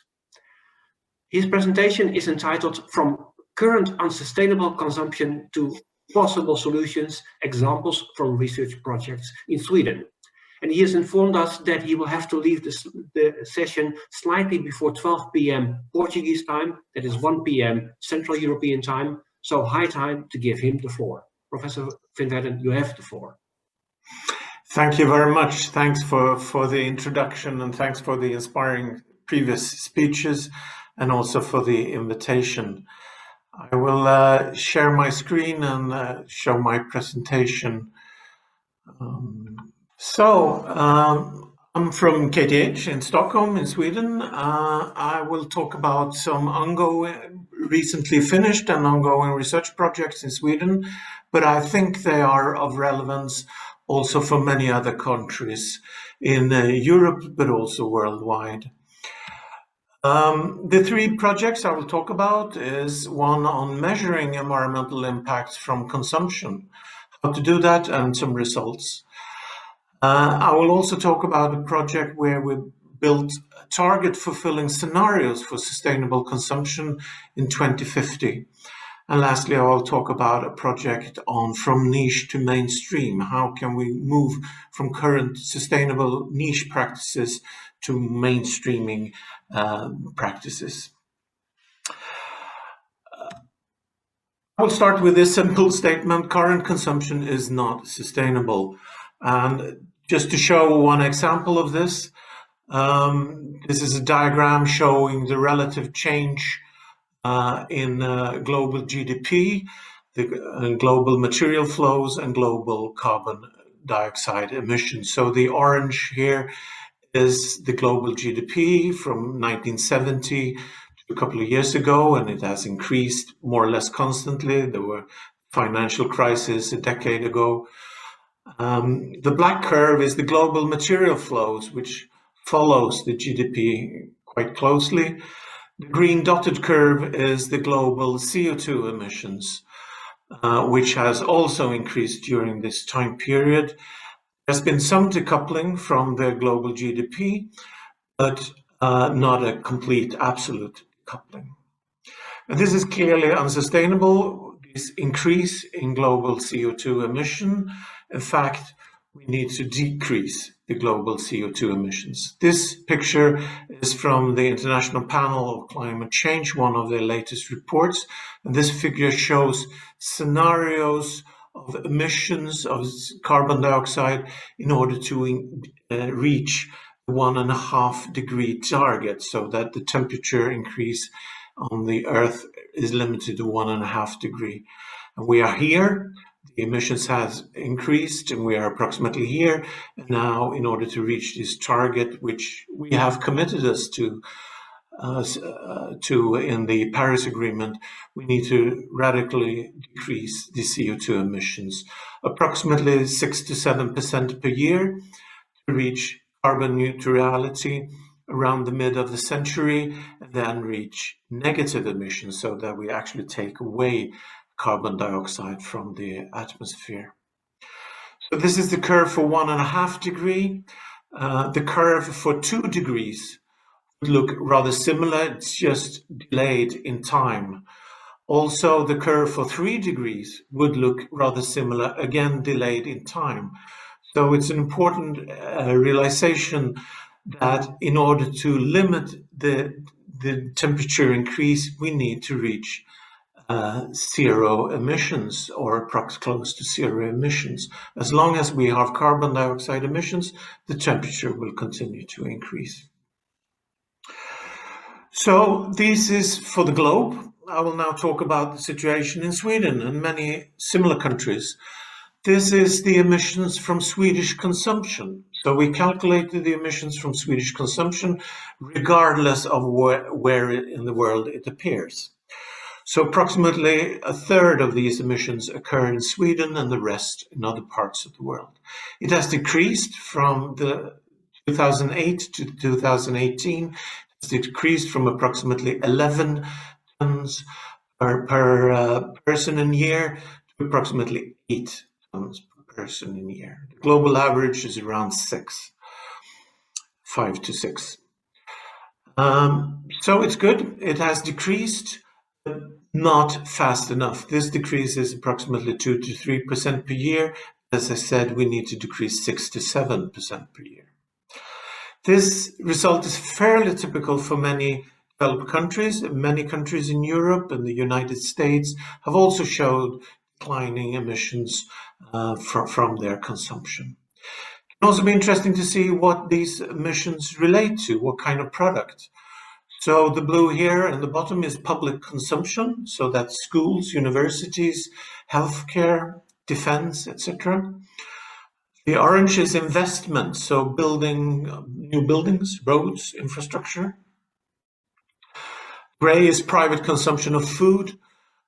His presentation is entitled From Current Unsustainable Consumption to Possible Solutions, Examples from Research Projects in Sweden. And he has informed us that he will have to leave the session slightly before 12 p.m. Portuguese time, that is 1 p.m. Central European time, so high time to give him the floor. Professor Finnveden, you have the floor. Thank you very much. Thanks for the introduction, and thanks for the inspiring previous speeches, and also for the invitation. I will share my screen and show my presentation. I'm from KTH in Stockholm in Sweden. I will talk about some recently finished and ongoing research projects in Sweden, but I think they are of relevance also for many other countries in Europe, but also worldwide. The three projects I will talk about is one on measuring environmental impacts from consumption, how to do that, and some results. I will also talk about a project where we built target fulfilling scenarios for sustainable consumption in 2050. And lastly, I will talk about a project on from niche to mainstream. How can we move from current sustainable niche practices to mainstreaming practices? I will start with this simple statement: current consumption is not sustainable. And just to show one example of this, this is a diagram showing the relative change in global GDP, the global material flows, and global carbon dioxide emissions. So the orange here is the global GDP from 1970 to a couple of years ago, and it has increased more or less constantly. There were financial crisis a decade ago. The black curve is the global material flows, which follows the GDP quite closely. The green dotted curve is the global CO2 emissions, which has also increased during this time period. There's been some decoupling from the global GDP, but not a complete absolute coupling. And this is clearly unsustainable, this increase in global CO2 emission. In fact, we need to decrease the global CO2 emissions. This picture is from the International Panel of Climate Change, one of their latest reports. And this figure shows scenarios of emissions of carbon dioxide in order to reach the 1.5 degree target, so that the temperature increase on the Earth is limited to 1.5 degree. And we are here. The emissions has increased, and we are approximately here. And now, in order to reach this target, which we have committed us to in the Paris Agreement, we need to radically decrease the CO2 emissions, approximately 6 to 7% per year, to reach carbon neutrality around the mid of the century, and then reach negative emissions, so that we actually take away carbon dioxide from the atmosphere. So this is the curve for 1.5 degree. The curve for 2 degrees would look rather similar, it's just delayed in time. Also, the curve for 3 degrees would look rather similar, again delayed in time. So it's an important realization that in order to limit the temperature increase, we need to reach zero emissions, or close to zero emissions. As long as we have carbon dioxide emissions, the temperature will continue to increase. So this is for the globe. I will now talk about the situation in Sweden and many similar countries. This is the emissions from Swedish consumption. So we calculated the emissions from Swedish consumption regardless of where in the world it appears. So approximately 1/3 of these emissions occur in Sweden and the rest in other parts of the world. It has decreased from the 2008 to 2018. It's decreased from approximately 11 tons per person in year to approximately 8 tons per person in year. The global average is around 5 to 6. So it's good. It has decreased, but not fast enough. This decrease is approximately 2 to 3% per year. As I said, we need to decrease 6 to 7% per year. This result is fairly typical for many developed countries. Many countries in Europe and the United States have also showed declining emissions from their consumption. It can also be interesting to see what these emissions relate to, what kind of product. So the blue here in the bottom is public consumption, so that's schools, universities, healthcare, defense, etc. The orange is investment, so building new buildings, roads, infrastructure. Gray is private consumption of food.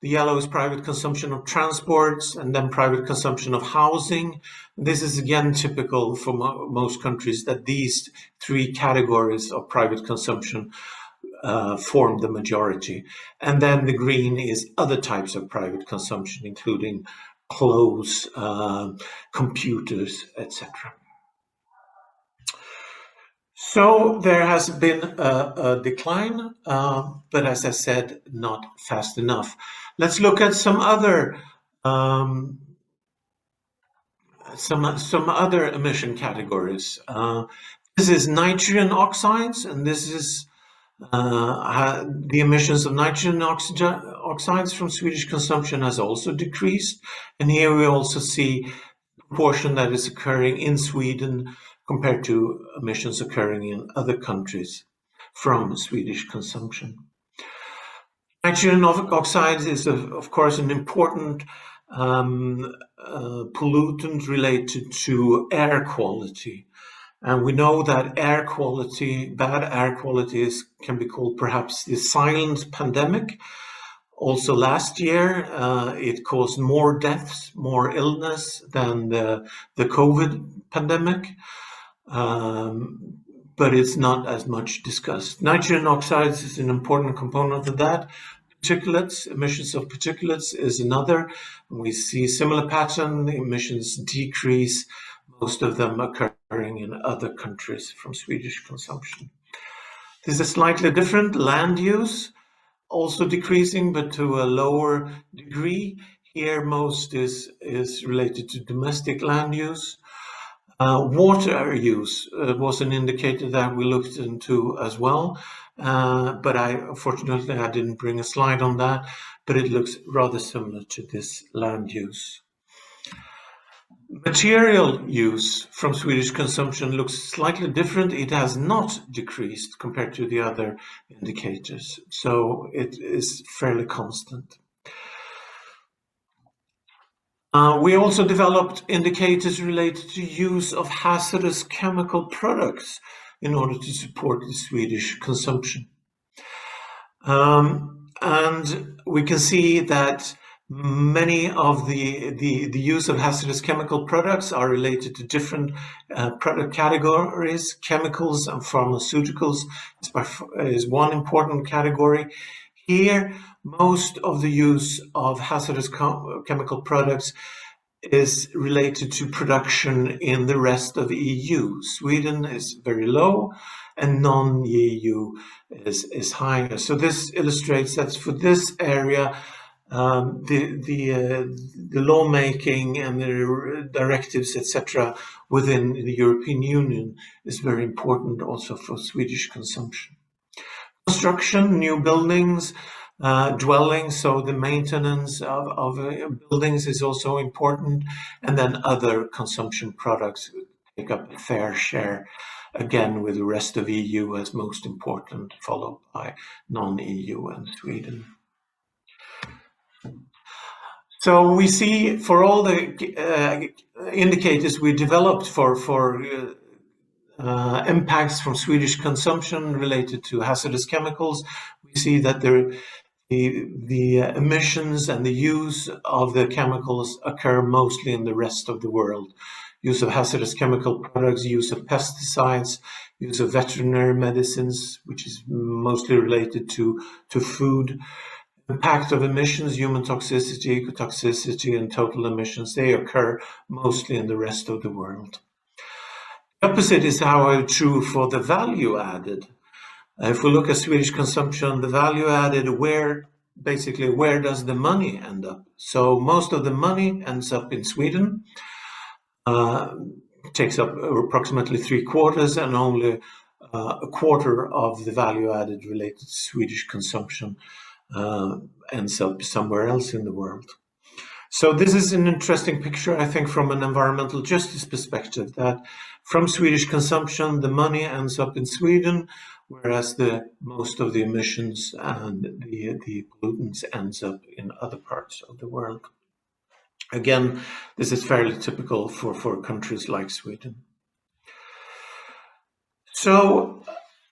The yellow is private consumption of transports, and then private consumption of housing. This is again typical for most countries, that these 3 categories of private consumption form the majority. And then the green is other types of private consumption, including clothes, computers, etc. So there has been a decline, but as I said, not fast enough. Let's look at some other emission categories. This is nitrogen oxides, and this is the emissions of nitrogen oxides from Swedish consumption has also decreased. And here we also see the proportion that is occurring in Sweden compared to emissions occurring in other countries from Swedish consumption. Nitrogen oxides is, of course, an important pollutant related to air quality. And we know that air quality, bad air quality can be called perhaps the silent pandemic. Also last year, it caused more deaths, more illness than the COVID pandemic, but it's not as much discussed. Nitrogen oxides is an important component of that. Particulates, emissions of particulates is another. We see similar pattern, the emissions decrease, most of them occurring in other countries from Swedish consumption. This is slightly different. Land use also decreasing, but to a lower degree. Here most is related to domestic land use. Water use was an indicator that we looked into as well, but unfortunately I didn't bring a slide on that, but it looks rather similar to this land use. Material use from Swedish consumption looks slightly different. It has not decreased compared to the other indicators, so it is fairly constant. We also developed indicators related to use of hazardous chemical products in order to support the Swedish consumption. And we can see that many of the use of hazardous chemical products are related to different product categories. Chemicals and pharmaceuticals is one important category. Here, most of the use of hazardous chemical products is related to production in the rest of the EU. Sweden is very low and non-EU is higher. So this illustrates that for this area, the lawmaking and the directives, etc., within the European Union is very important also for Swedish consumption. Construction, new buildings, dwellings, so the maintenance of buildings is also important, and then other consumption products take up a fair share, again with the rest of EU as most important, followed by non-EU and Sweden. So we see for all the indicators we developed for impacts from Swedish consumption related to hazardous chemicals, we see that the emissions and the use of the chemicals occur mostly in the rest of the world. Use of hazardous chemical products, use of pesticides, use of veterinary medicines, which is mostly related to food. Impact of emissions, human toxicity, ecotoxicity, and total emissions, they occur mostly in the rest of the world. The opposite is, however, true for the value added. If we look at Swedish consumption, the value added, where does the money end up? So most of the money ends up in Sweden, takes up approximately 3/4, and only a quarter of the value added related to Swedish consumption ends up somewhere else in the world. So this is an interesting picture, I think, from an environmental justice perspective, that from Swedish consumption, the money ends up in Sweden, whereas most of the emissions and the pollutants ends up in other parts of the world. Again, this is fairly typical for countries like Sweden. So,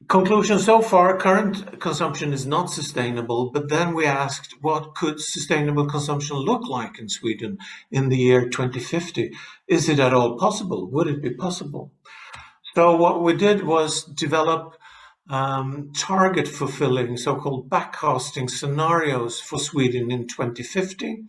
conclusion so far, current consumption is not sustainable, but then we asked, what could sustainable consumption look like in Sweden in the year 2050? Is it at all possible? Would it be possible? So what we did was develop target fulfilling, so-called backcasting scenarios for Sweden in 2050.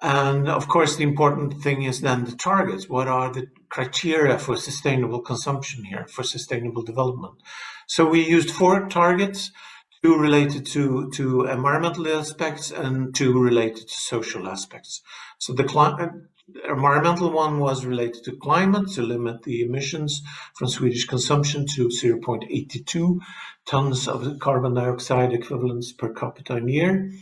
And of course, the important thing is then the targets. What are the criteria for sustainable consumption here, for sustainable development? So we used 4 targets, 2 related to environmental aspects and 2 related to social aspects. So the environmental one was related to climate, to limit the emissions from Swedish consumption to 0.82 tons of carbon dioxide equivalents per capita in a year.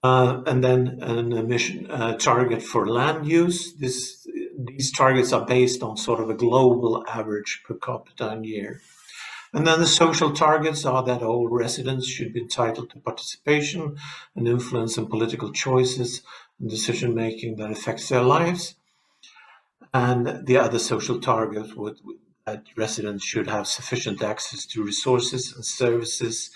And then an emission target for land use. These targets are based on sort of a global average per capita in a year. And then the social targets are that all residents should be entitled to participation and influence in political choices and decision-making that affects their lives. And the other social targets would that residents should have sufficient access to resources and services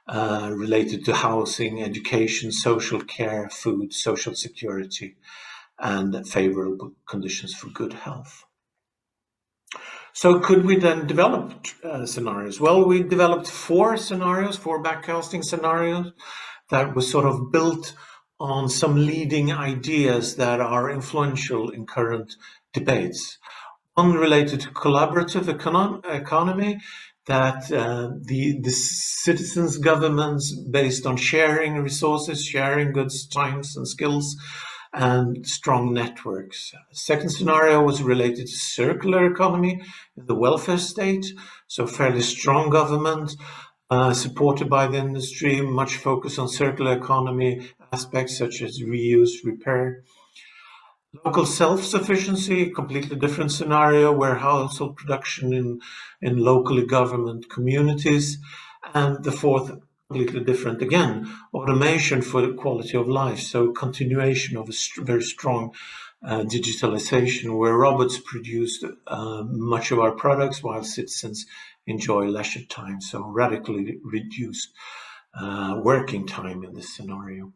related to housing, education, social care, food, social security, and favorable conditions for good health. So could we then develop scenarios? Well, we developed 4 scenarios, 4 backcasting scenarios that was sort of built on some leading ideas that are influential in current debates. One related to collaborative economy, that the citizens' governments based on sharing resources, sharing goods, times, and skills, and strong networks. Second scenario was related to circular economy, the welfare state, so fairly strong government, supported by the industry, much focus on circular economy aspects such as reuse, repair. Local self-sufficiency, completely different scenario where household production in locally government communities. And the fourth, completely different again, automation for the quality of life. So continuation of a very strong digitalization where robots produce much of our products while citizens enjoy leisure time. So radically reduced working time in this scenario.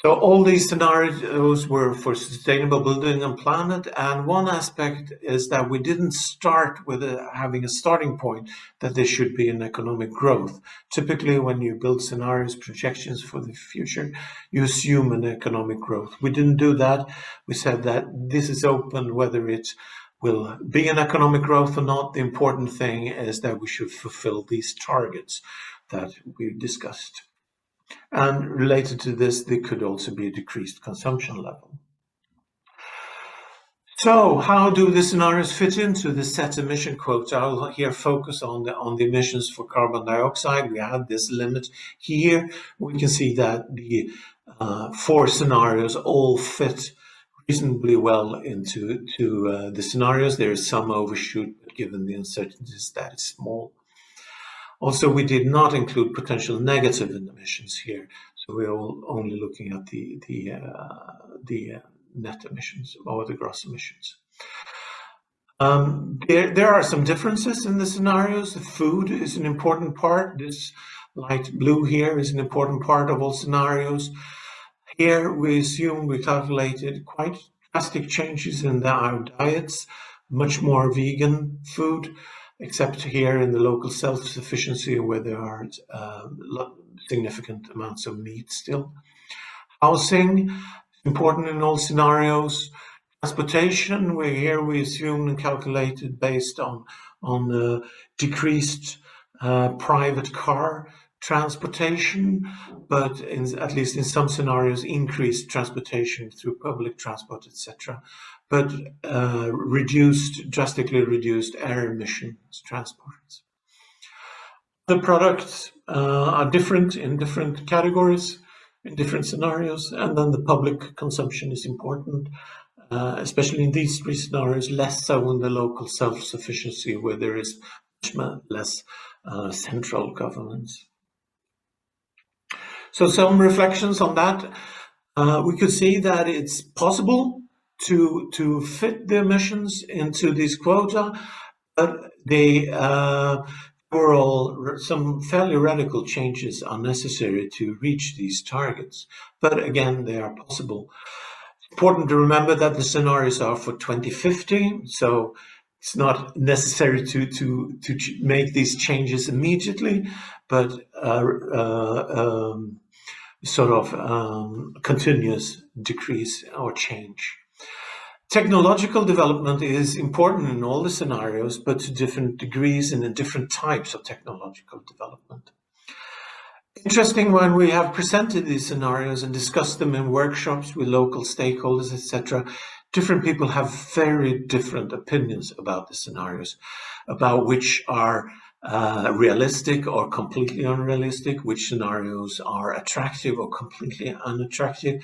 So all these scenarios were for sustainable building and planet, and one aspect is that we didn't start with having a starting point that there should be an economic growth. Typically, when you build scenarios, projections for the future, you assume an economic growth. We didn't do that. We said that this is open whether it will be an economic growth or not. The important thing is that we should fulfill these targets that we discussed. And related to this, there could also be a decreased consumption level. So how do the scenarios fit into the set emission quota? I'll here focus on the emissions for carbon dioxide. We had this limit here. We can see that the 4 scenarios all fit reasonably well into the scenarios. There is some overshoot, but given the uncertainties, that is small. Also, we did not include potential negative emissions here, so we're only looking at the net emissions or the gross emissions. There are some differences in the scenarios. The food is an important part. This light blue here is an important part of all scenarios. Here we assume we calculated quite drastic changes in our diets, much more vegan food, except here in the local self-sufficiency where there are significant amounts of meat still. Housing, important in all scenarios. Transportation, here we assume and calculated based on decreased private car transportation, but at least in some scenarios, increased transportation through public transport, etc. But drastically reduced air emissions transports. The products are different in different categories, in different scenarios, and then the public consumption is important, especially in these 3 scenarios, less so in the local self-sufficiency where there is much less central governance. So some reflections on that. We could see that it's possible to fit the emissions into these quota, but overall some fairly radical changes are necessary to reach these targets. But again, they are possible. It's important to remember that the scenarios are for 2050, so it's not necessary to make these changes immediately, but continuous decrease or change. Technological development is important in all the scenarios, but to different degrees and in different types of technological development. Interesting, when we have presented these scenarios and discussed them in workshops with local stakeholders, etc., different people have very different opinions about the scenarios, about which are realistic or completely unrealistic, which scenarios are attractive or completely unattractive.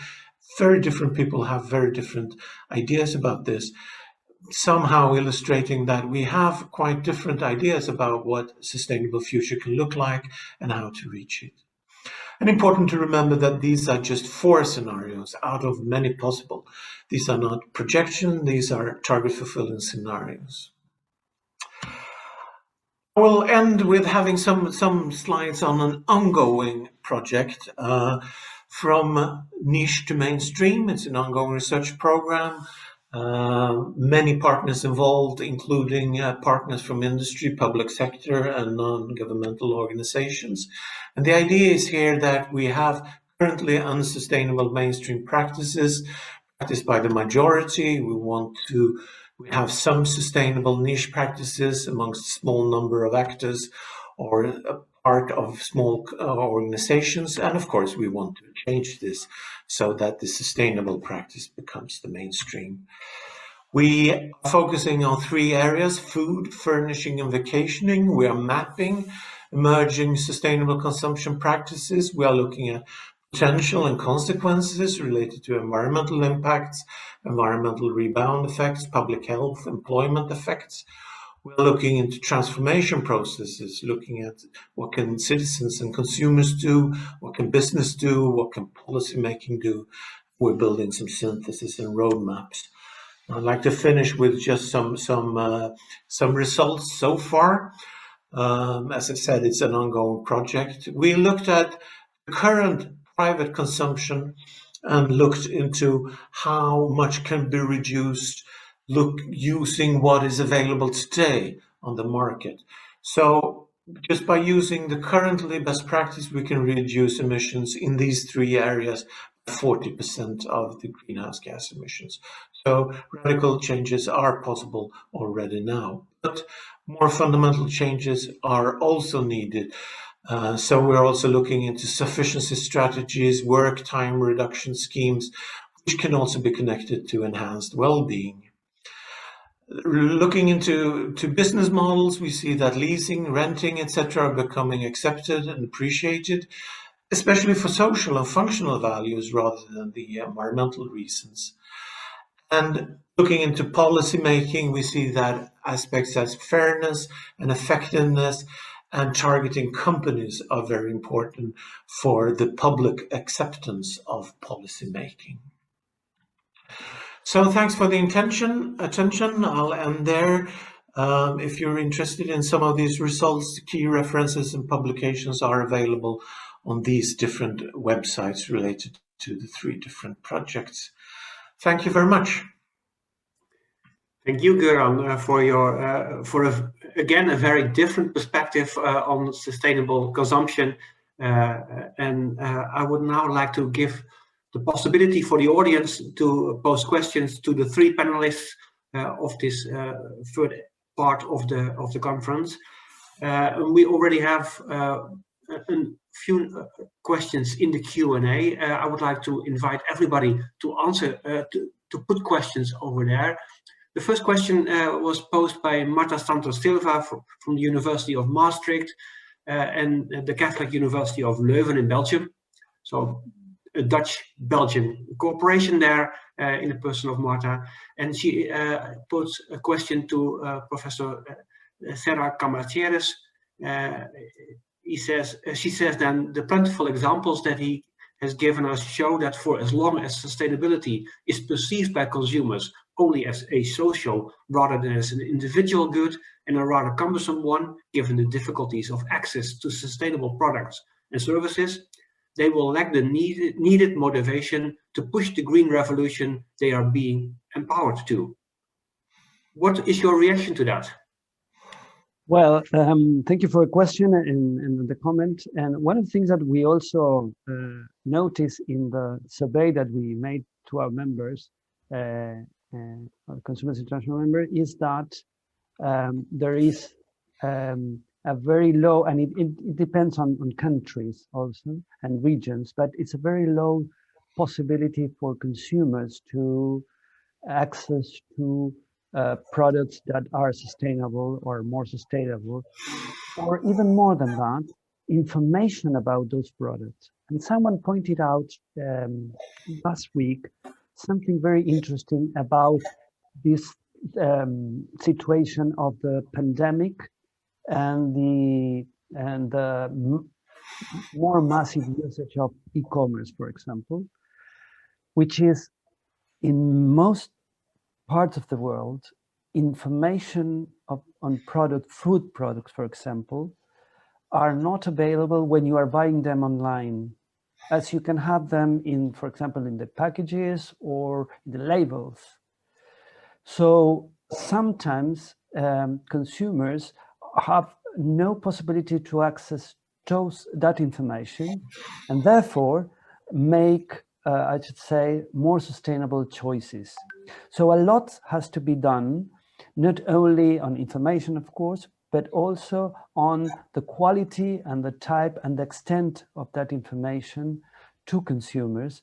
Very different people have very different ideas about this, somehow illustrating that we have quite different ideas about what a sustainable future can look like and how to reach it. And important to remember that these are just 4 scenarios out of many possible. These are not projection, these are target fulfilling scenarios. I will end with having some slides on an ongoing project. From niche to mainstream, it's an ongoing research program. Many partners involved, including partners from industry, public sector, and non-governmental organizations. And the idea is here that we have currently unsustainable mainstream practices practiced by the majority. We have some sustainable niche practices amongst a small number of actors or part of small organizations. And of course, we want to change this so that the sustainable practice becomes the mainstream. We are focusing on 3 areas: food, furnishing, and vacationing. We are mapping emerging sustainable consumption practices. We are looking at potential and consequences related to environmental impacts, environmental rebound effects, public health, employment effects. We're looking into transformation processes, looking at what can citizens and consumers do, what can business do, what can policymaking do. We're building some synthesis and roadmaps. I'd like to finish with just some results so far. As I said, it's an ongoing project. We looked at current private consumption and looked into how much can be reduced using what is available today on the market. So just by using the currently best practice, we can reduce emissions in these 3 areas 40% of the greenhouse gas emissions. So radical changes are possible already now, but more fundamental changes are also needed. So we're also looking into sufficiency strategies, work time reduction schemes, which can also be connected to enhanced well-being. Looking into business models, we see that leasing, renting, etc. are becoming accepted and appreciated, especially for social and functional values rather than the environmental reasons. And looking into policy making, we see that aspects as fairness and effectiveness and targeting companies are very important for the public acceptance of policy making. So thanks for the attention. I'll end there. If you're interested in some of these results, the key references and publications are available on these different websites related to the 3 different projects. Thank you very much. Thank you, Goran, for your again a very different perspective on sustainable consumption. And I would now like to give the possibility for the audience to pose questions to the 3 panelists of this third part of the conference. We already have a few questions in the Q&A. I would like to invite everybody to answer, to put questions over there. The first question was posed by Marta Santos Silva from the University of Maastricht and the Catholic University of Leuven in Belgium. So a Dutch-Belgian cooperation there in the person of Marta. And she puts a question to Professor Serra Cambaceres. She says then the plentiful examples that he has given us show that for as long as sustainability is perceived by consumers only as a social rather than as an individual good, and a rather cumbersome one, given the difficulties of access to sustainable products and services, they will lack the needed motivation to push the green revolution they are being empowered to. What is your reaction to that? Well, thank you for the question and the comment. And one of the things that we also noticed in the survey that we made to our members, our Consumers International member, is that there is a very low, and it depends on countries also and regions, but it's a very low possibility for consumers to access to products that are sustainable or more sustainable, or even more than that, information about those products. And someone pointed out last week something very interesting about this situation of the pandemic and the more massive usage of e-commerce, for example, which is in most parts of the world, information on food products, for example, are not available when you are buying them online, as you can have them in, for example, in the packages or the labels. So sometimes consumers have no possibility to access that information, and therefore make, I should say, more sustainable choices. So a lot has to be done, not only on information, of course, but also on the quality and the type and the extent of that information to consumers,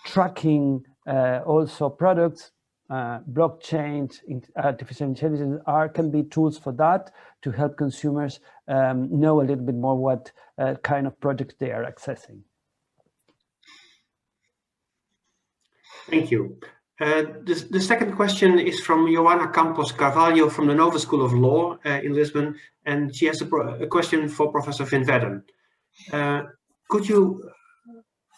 tracking also products, blockchain, artificial intelligence can be tools for that to help consumers know a little bit more what kind of projects they are accessing. Thank you. The second question is from Joana Campos Carvalho from the Nova School of Law in Lisbon, and she has a question for Professor Finnveden. Could you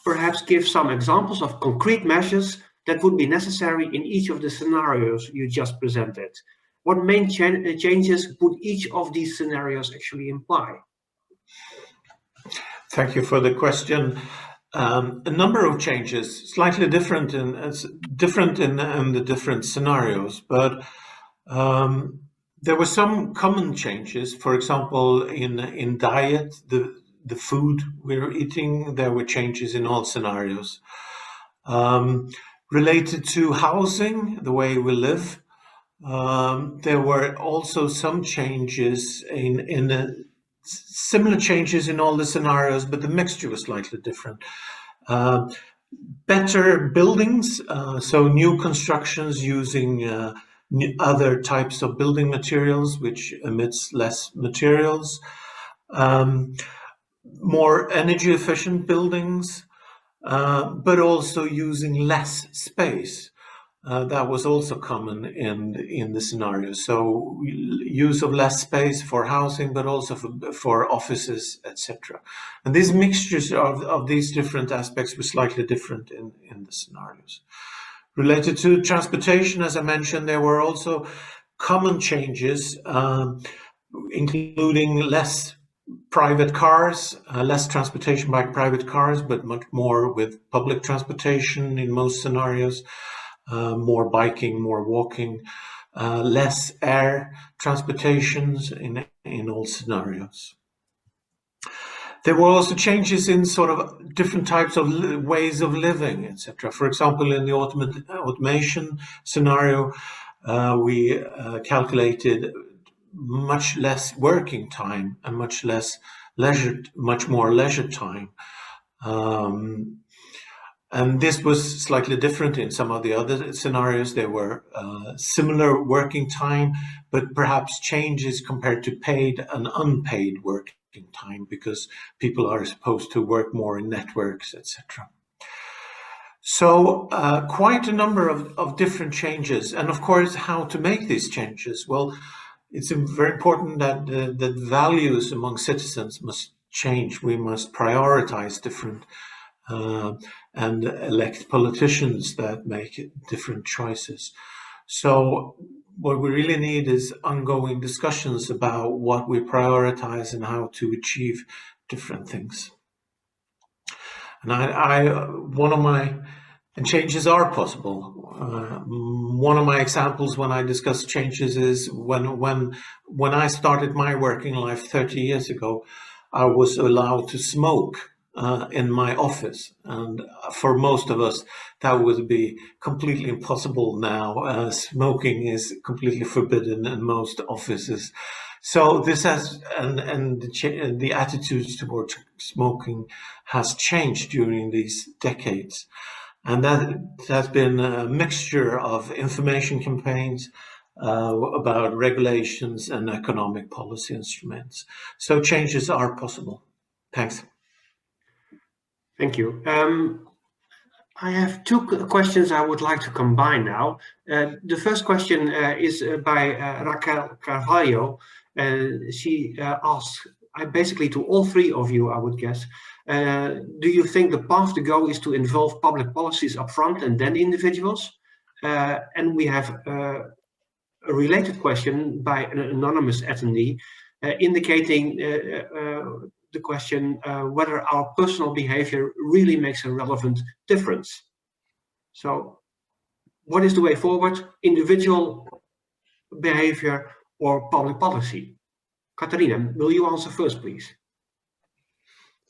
perhaps give some examples of concrete measures that would be necessary in each of the scenarios you just presented? What main changes would each of these scenarios actually imply? Thank you for the question. A number of changes, slightly different in the different scenarios, but there were some common changes. For example, in diet, the food we're eating, there were changes in all scenarios. Related to housing, the way we live, there were also some changes similar changes in all the scenarios, but the mixture was slightly different. Better buildings, so new constructions using other types of building materials, which emits less materials. More energy efficient buildings, but also using less space. That was also common in the scenario. So use of less space for housing, but also for offices, etc. And these mixtures of these different aspects were slightly different in the scenarios. Related to transportation, as I mentioned, there were also common changes, including less private cars, less transportation by private cars, but much more with public transportation in most scenarios. More biking, more walking, less air transportations in all scenarios. There were also changes in sort of different types of ways of living, etc. For example, in the automation scenario, we calculated much less working time and much more leisure time. And this was slightly different in some of the other scenarios. There were similar working time, but perhaps changes compared to paid and unpaid working time, because people are supposed to work more in networks, etc. So quite a number of different changes. And of course, how to make these changes? Well, it's very important that the values among citizens must change. We must prioritize different and elect politicians that make different choices. So what we really need is ongoing discussions about what we prioritize and how to achieve different things. And changes are possible. One of my examples when I discuss changes is when I started my working life 30 years ago, I was allowed to smoke in my office, and for most of us that would be completely impossible now. Smoking is completely forbidden in most offices. So this has the attitudes towards smoking has changed during these decades, and that has been a mixture of information campaigns about regulations and economic policy instruments. So changes are possible. Thanks. Thank you. I have two questions I would like to combine now. The first question is by Raquel Carvalho. She asks, basically to all three of you, I would guess, do you think the path to go is to involve public policies upfront and then individuals? And we have a related question by an anonymous attendee indicating the question whether our personal behavior really makes a relevant difference. So what is the way forward, individual behavior or public policy? Catarina, will you answer first, please?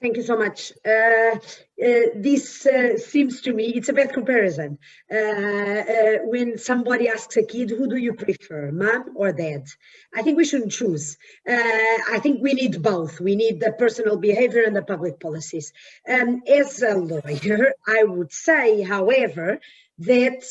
Thank you so much. This seems to me, it's a bad comparison. When somebody asks a kid, who do you prefer, mom or dad? I think we shouldn't choose. I think we need both. We need the personal behavior and the public policies. As a lawyer, I would say, however, that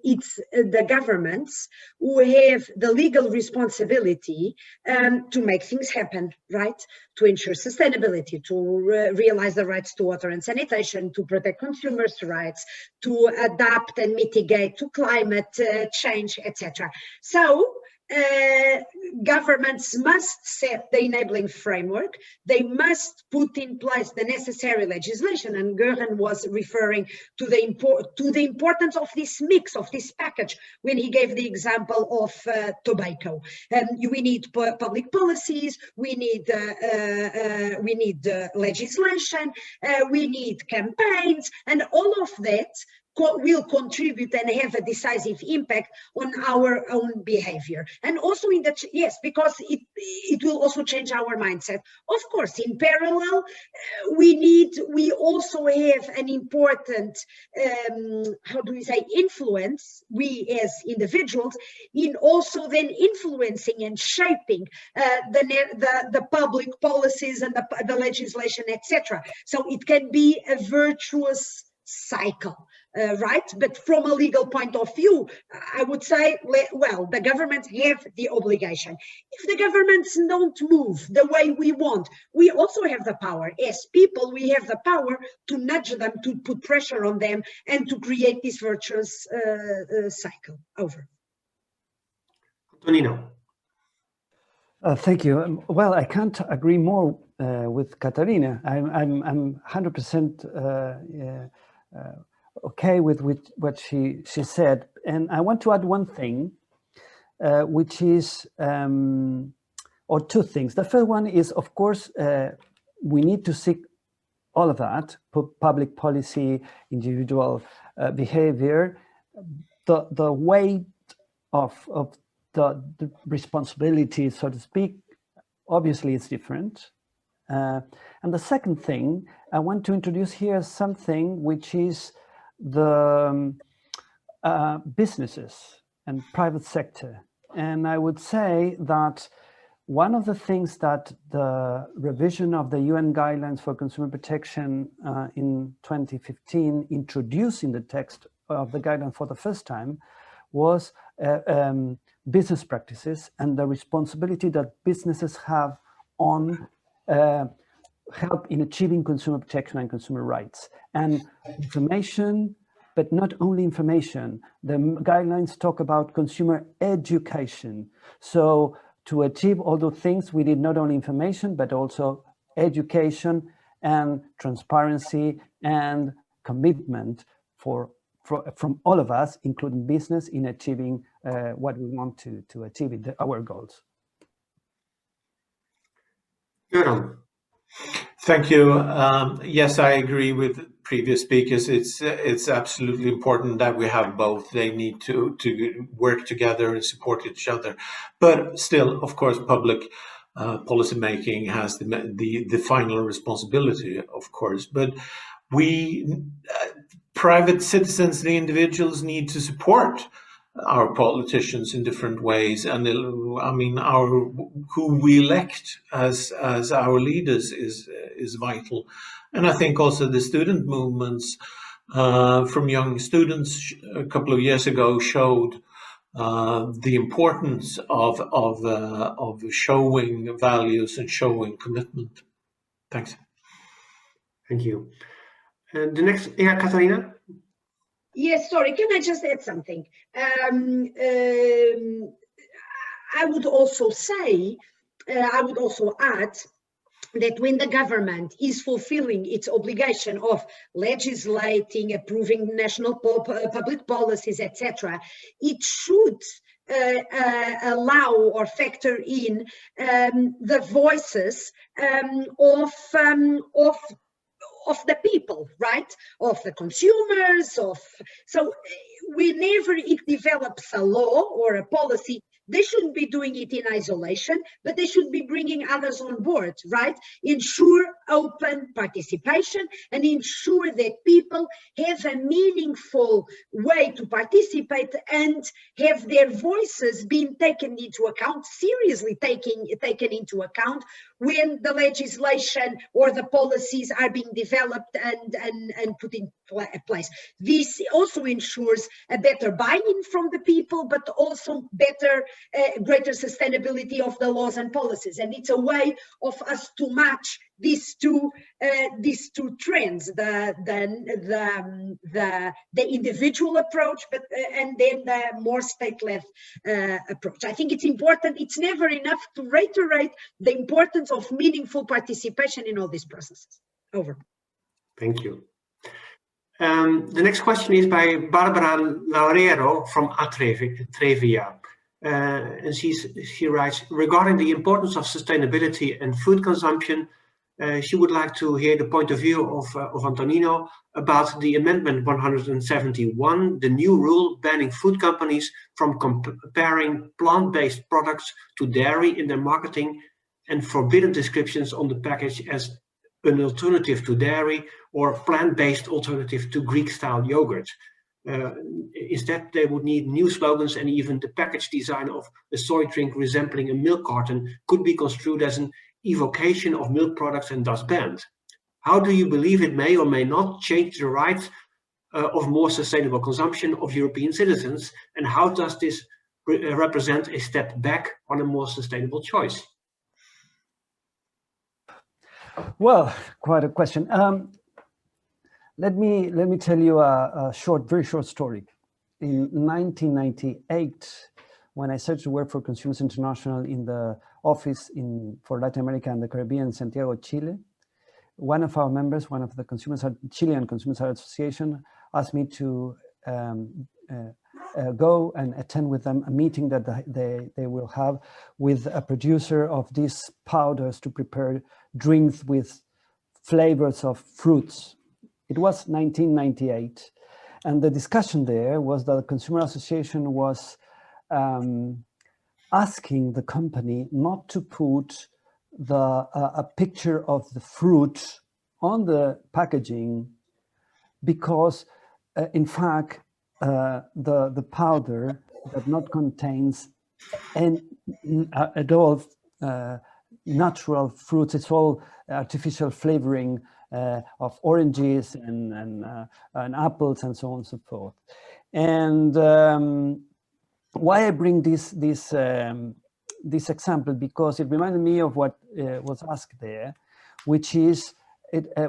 it's the governments who have the legal responsibility to make things happen, right? To ensure sustainability, to realize the rights to water and sanitation, to protect consumers' rights, to adapt and mitigate to climate change, etc. So governments must set the enabling framework. They must put in place the necessary legislation, and Goran was referring to the importance of this mix, of this package, when he gave the example of tobacco. We need public policies, we need legislation, we need campaigns, and all of that will contribute and have a decisive impact on our own behavior. And also in the, yes, because it will also change our mindset. Of course, in parallel, we also have an important, how do we say, influence, we as individuals, in also then influencing and shaping the public policies and the legislation, etc. So it can be a virtuous cycle. Right? But from a legal point of view, I would say, well, the governments have the obligation. If the governments don't move the way we want, we also have the power. As people, we have the power to nudge them, to put pressure on them, and to create this virtuous cycle. Over. Antonino. Thank you. Well, I can't agree more with Catarina. I'm 100% okay with what she said, and I want to add one thing, which is, or two things. The first one is, of course, we need to seek all of that, public policy, individual behavior. The weight of the responsibility, so to speak, obviously is different. And the second thing, I want to introduce here something which is the businesses and private sector. And I would say that one of the things that the revision of the UN guidelines for consumer protection in 2015 introduced in the text of the guideline for the first time was business practices and the responsibility that businesses have on help in achieving consumer protection and consumer rights. And information, but not only information. The guidelines talk about consumer education. So to achieve all those things, we need not only information, but also education and transparency and commitment from all of us, including business, in achieving what we want to achieve, our goals. Goran. Thank you. Yes, I agree with previous speakers. It's absolutely important that we have both. They need to work together and support each other. But still, of course, public policy making has the final responsibility, of course. But we, private citizens, the individuals, need to support our politicians in different ways, and I mean, who we elect as our leaders is vital. And I think also the student movements from young students a couple of years ago showed the importance of showing values and showing commitment. Thanks. Thank you. The next, yeah, Catarina. Yes, sorry, can I just add something? I would also say, I would also add that when the government is fulfilling its obligation of legislating, approving national public policies, etc., it should allow or factor in the voices of the people, right? Of the consumers, so whenever it develops a law or a policy, they shouldn't be doing it in isolation, but they should be bringing others on board, right? Ensure open participation and ensure that people have a meaningful way to participate and have their voices being taken into account, seriously taken into account when the legislation or the policies are being developed and put in place. This also ensures a better buy-in from the people, but also greater sustainability of the laws and policies. And it's a way of us to match these two trends: the individual approach, and then the more state-led approach. I think it's important. It's never enough to reiterate the importance of meaningful participation in all these processes. Over. Thank you. The next question is by Barbara Laurero from Atrevia. And she writes, regarding the importance of sustainability and food consumption, she would like to hear the point of view of Antonino about the Amendment 171, the new rule banning food companies from comparing plant-based products to dairy in their marketing and forbidden descriptions on the package as an alternative to dairy or plant-based alternative to Greek-style yogurt. Instead, they would need new slogans, and even the package design of a soy drink resembling a milk carton could be construed as an evocation of milk products and thus banned. How do you believe it may or may not change the rights of more sustainable consumption of European citizens, and how does this represent a step back on a more sustainable choice? Well, quite a question. Let me tell you a very short story. In 1998, when I started to work for Consumers International in the office for Latin America and the Caribbean in Santiago, Chile, one of our members, one of the Chilean Consumers Association, asked me to go and attend with them a meeting that they will have with a producer of these powders to prepare drinks with flavors of fruits. It was 1998, and the discussion there was that the Consumer Association was asking the company not to put a picture of the fruit on the packaging because, in fact, the powder does not contains at all natural fruits. It's all artificial flavoring of oranges and apples and so on and so forth. And why I bring this example, because it reminded me of what was asked there, which is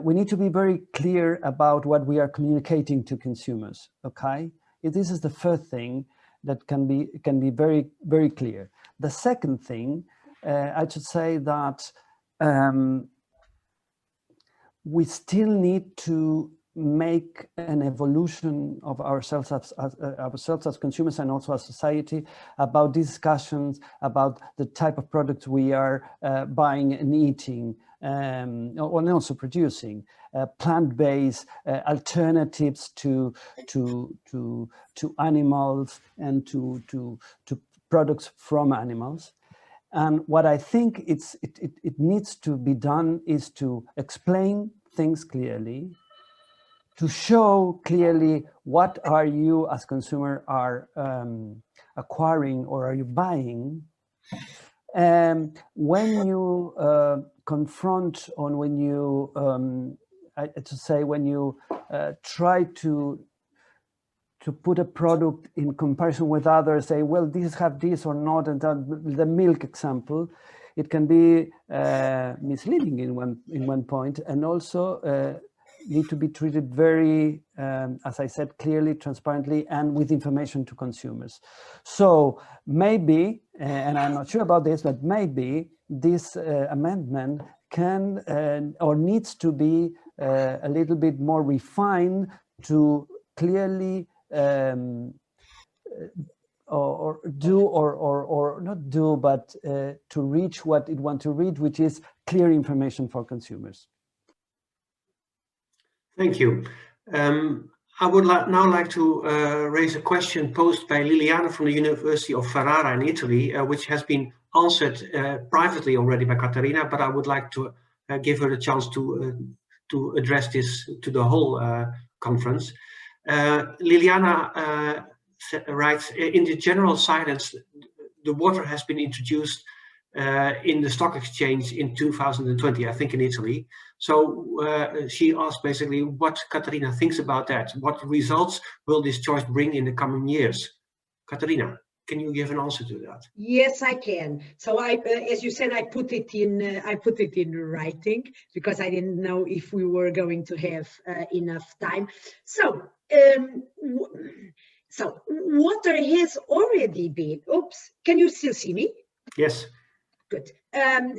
we need to be very clear about what we are communicating to consumers. Okay, this is the first thing that can be very, very clear. The second thing, I should say that we still need to make an evolution of ourselves as consumers and also as society about discussions about the type of products we are buying and eating, and also producing plant-based alternatives to animals and to products from animals. And what I think it needs to be done is to explain things clearly, to show clearly what are you as consumer are acquiring or are you buying. When you confront or when you, when you try to put a product in comparison with others, say, well, these have this or not, and the milk example, it can be misleading in one point, and also need to be treated very, as I said, clearly, transparently, and with information to consumers. So maybe, and I'm not sure about this, but maybe this amendment can or needs to be a little bit more refined to clearly or not do, but to reach what it wants to reach, which is clear information for consumers. Thank you. I would now like to raise a question posed by Liliana from the University of Ferrara in Italy, which has been answered privately already by Catarina, but I would like to give her a chance to address this to the whole conference. Liliana writes, in the general silence, the water has been introduced in the stock exchange in 2020, I think in Italy. So she asked basically what Catarina thinks about that. What results will this choice bring in the coming years? Catarina, can you give an answer to that? Yes, I can. So as you said, I put it in writing because I didn't know if we were going to have enough time. So water has already been. Oops, can you still see me? Yes. Good.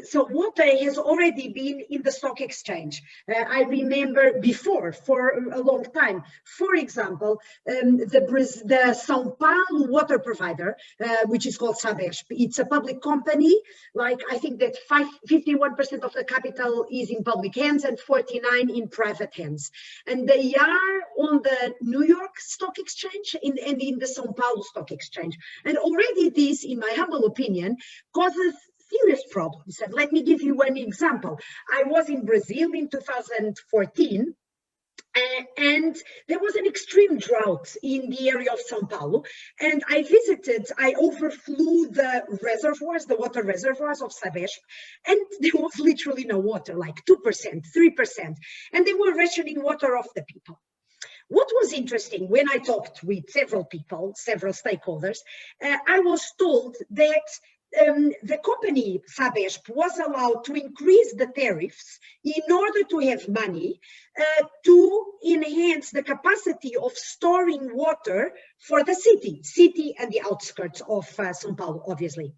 So water has already been in the stock exchange. I remember before, for a long time, for example, the São Paulo water provider, which is called Sabesp, it's a public company. Like I think that 51% of the capital is in public hands and 49% in private hands. And they are on the New York Stock Exchange and in the São Paulo Stock Exchange. And already this, in my humble opinion, causes serious problems. And let me give you one example. I was in Brazil in 2014, and there was an extreme drought in the area of São Paulo. And I overflew the reservoirs, the water reservoirs of Sabesp, and there was literally no water, like 2%, 3%. And they were rationing water off the people. What was interesting, when I talked with several people, several stakeholders, I was told that the company Sabesp was allowed to increase the tariffs in order to have money to enhance the capacity of storing water for the city and the outskirts of São Paulo, obviously.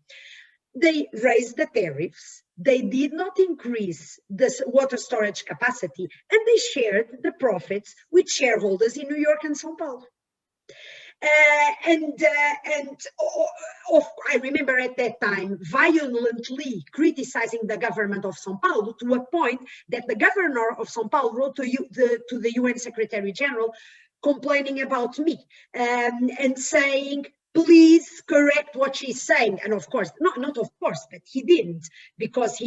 They raised the tariffs, they did not increase the water storage capacity, and they shared the profits with shareholders in New York and São Paulo. I remember at that time violently criticizing the government of São Paulo to a point that the governor of São Paulo wrote to the UN Secretary General complaining about me and saying, please correct what she's saying. And of course, not of course, but he didn't, because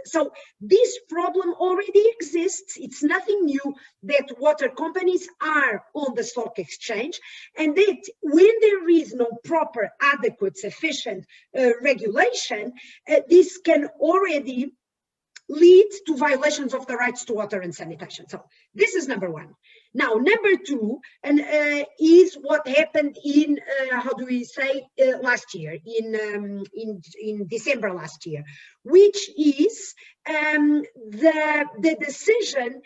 so this problem already exists. It's nothing new that water companies are on the stock exchange, and that when there is no proper, adequate, sufficient regulation, this can already lead to violations of the rights to water and sanitation. So this is number one. Now, number two, is what happened in last year, in December last year, which is the decision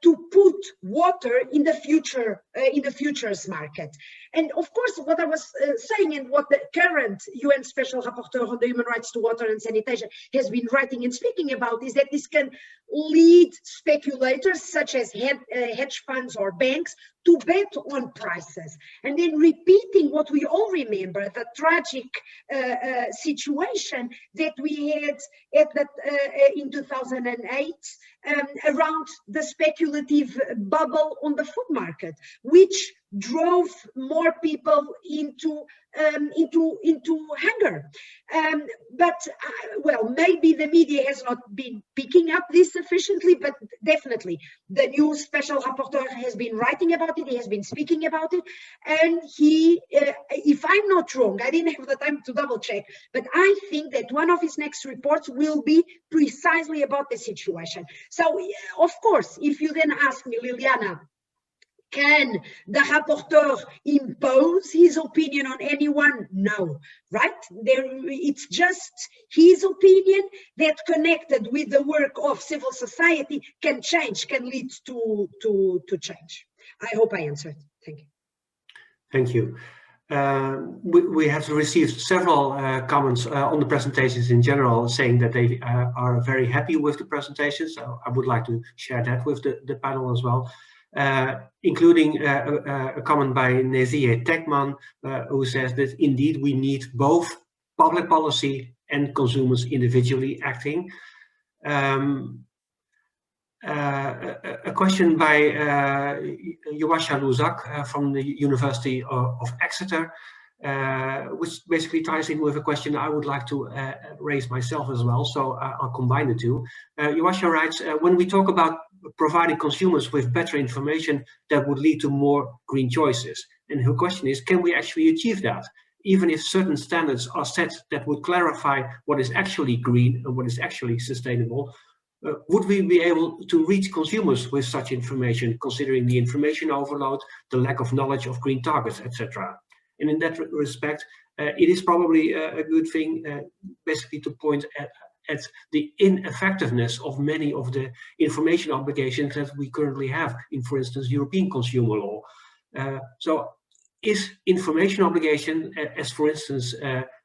to put water in the futures market. And of course, what I was saying and what the current UN Special Rapporteur on the Human Rights to Water and Sanitation has been writing and speaking about is that this can lead speculators such as hedge funds or banks to bet on prices, and then repeating what we all remember, the tragic situation that we had in 2008 around the speculative bubble on the food market, which drove more people into hunger. Well, maybe the media has not been picking up this sufficiently, but definitely the new special rapporteur has been writing about it, he has been speaking about it, and he, if I'm not wrong, I didn't have the time to double check, but I think that one of his next reports will be precisely about the situation. So, of course, if you then ask me, Liliana, can the rapporteur impose his opinion on anyone? No, right? It's just his opinion that, connected with the work of civil society, can lead to change. I hope I answered. Thank you. Thank you. We have received several comments on the presentations in general, saying that they are very happy with the presentations. So I would like to share that with the panel as well. Including a comment by Nezie Tekman, who says that indeed we need both public policy and consumers individually acting. a question by Joasha Luzak from the University of Exeter, which basically ties in with a question I would like to raise myself as well, so I'll combine the two. Joasha writes, when we talk about providing consumers with better information that would lead to more green choices, and her question is, can we actually achieve that? Even if certain standards are set that would clarify what is actually green and what is actually sustainable, would we be able to reach consumers with such information, considering the information overload, the lack of knowledge of green targets, etc.? And in that respect, it is probably a good thing basically to point at the ineffectiveness of many of the information obligations that we currently have in, for instance, European consumer law. So is information obligation, as for instance,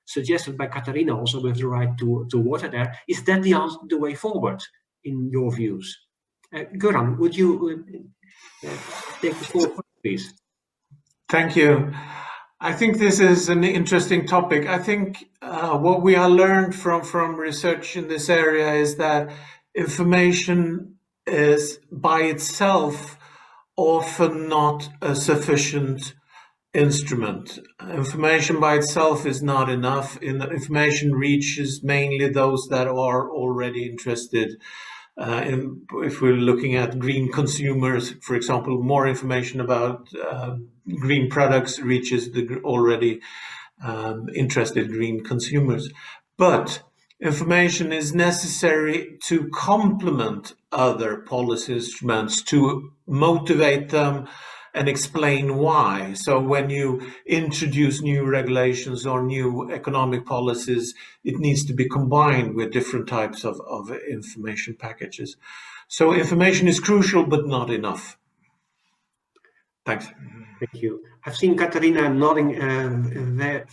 suggested by Catarina, also with the right to water there, is that the way forward in your views? Goran, would you take the floor, please? Thank you. I think this is an interesting topic. I think what we are learned from research in this area is that information is by itself often not a sufficient instrument. Information by itself is not enough. Information reaches mainly those that are already interested. If we're looking at green consumers, for example, more information about green products reaches the already interested green consumers. But information is necessary to complement other policy instruments, to motivate them and explain why. So when you introduce new regulations or new economic policies, it needs to be combined with different types of information packages. So information is crucial, but not enough. Thanks. Thank you. I've seen Catarina nodding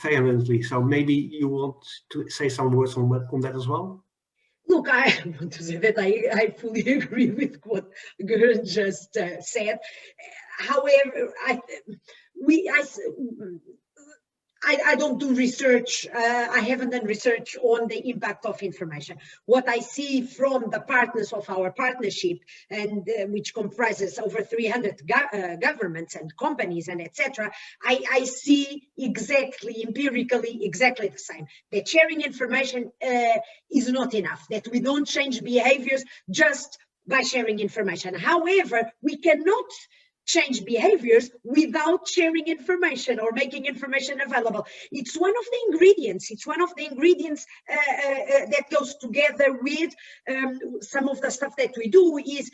vehemently, so maybe you want to say some words on that as well? Look, I want to say that I fully agree with what Goran just said. However, I don't do research. I haven't done research on the impact of information. What I see from the partners of our partnership, and which comprises over 300 governments and companies and etc., I see exactly, empirically, exactly the same. That sharing information is not enough, that we don't change behaviors just by sharing information. However, we cannot change behaviors without sharing information or making information available. It's one of the ingredients. It's one of the ingredients that goes together with some of the stuff that we do is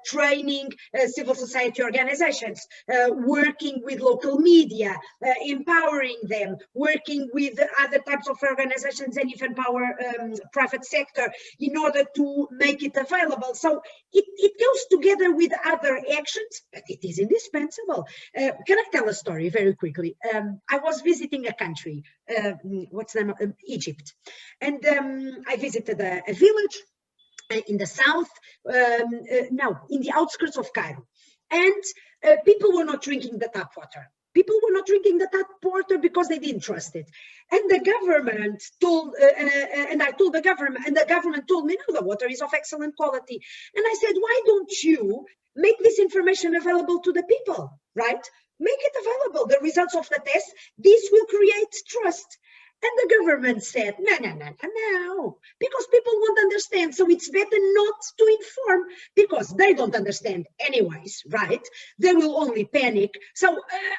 training civil society organizations, working with local media, empowering them, working with other types of organizations and even empower private sector in order to make it available. So it goes together with other actions, but it is indispensable. Can I tell a story very quickly? I was visiting a country, what's the name? Egypt, and I visited a village in the south, in the outskirts of Cairo, and people were not drinking the tap water. People were not drinking the tap water because they didn't trust it. And the government told, and I told the government, and the government told me, no, the water is of excellent quality. And I said, why don't you make this information available to the people, right? Make it available, the results of the test. This will create trust. And the government said, no, because people won't understand. So it's better not to inform because they don't understand anyways, right? They will only panic. So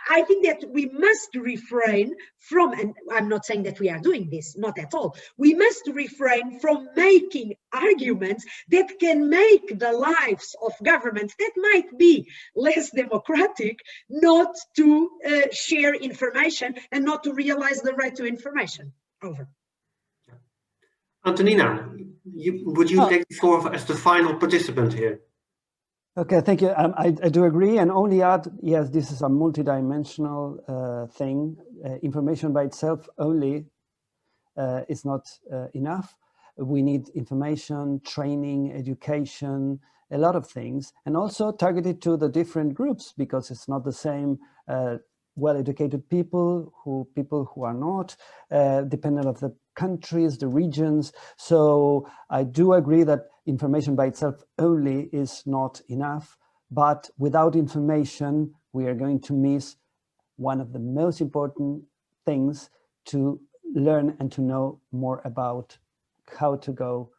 I think that we must refrain from, and I'm not saying that we are doing this, not at all. We must refrain from making arguments that can make the lives of governments that might be less democratic not to share information and not to realize the right to information. Over. Antonina, would you take the floor as the final participant here? Okay, thank you. I do agree, and only add, yes, this is a multidimensional thing. Information by itself only is not enough. We need information, training, education, a lot of things, and also targeted to the different groups, because it's not the same well-educated people who are not, dependent of the countries, the regions. So I do agree that Information by itself only is not enough, but without information, we are going to miss one of the most important things to learn and to know more about how to go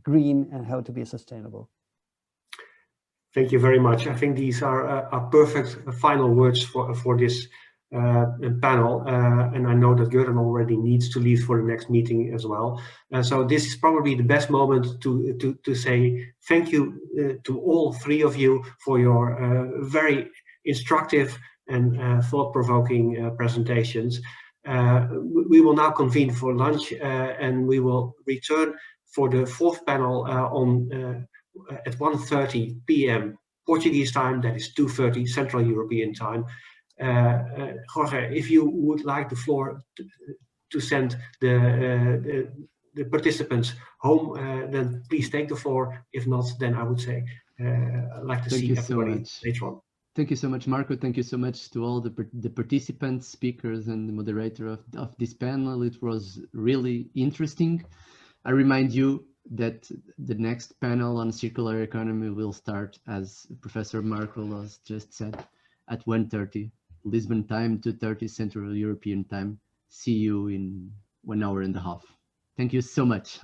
green and how to be sustainable. Thank you very much. I think these are perfect final words for this panel, and I know that Goran already needs to leave for the next meeting as well. So this is probably the best moment to say thank you to all three of you for your very instructive and thought-provoking presentations. We will now convene for lunch, and we will return for the fourth panel at 1:30 p.m. Portuguese time, that is 2:30 Central European time. Jorge, if you would like the floor to send the participants home, then please take the floor. If not, then I would say I'd like to see everybody later on. Thank you so much, Marco. Thank you so much to all the participants, speakers, and the moderator of this panel. It was really interesting. I remind you that the next panel on circular economy will start, as Professor Marco has just said, at 1:30 Lisbon time, 2:30 Central European time. See you in 1 hour and a half. Thank you so much.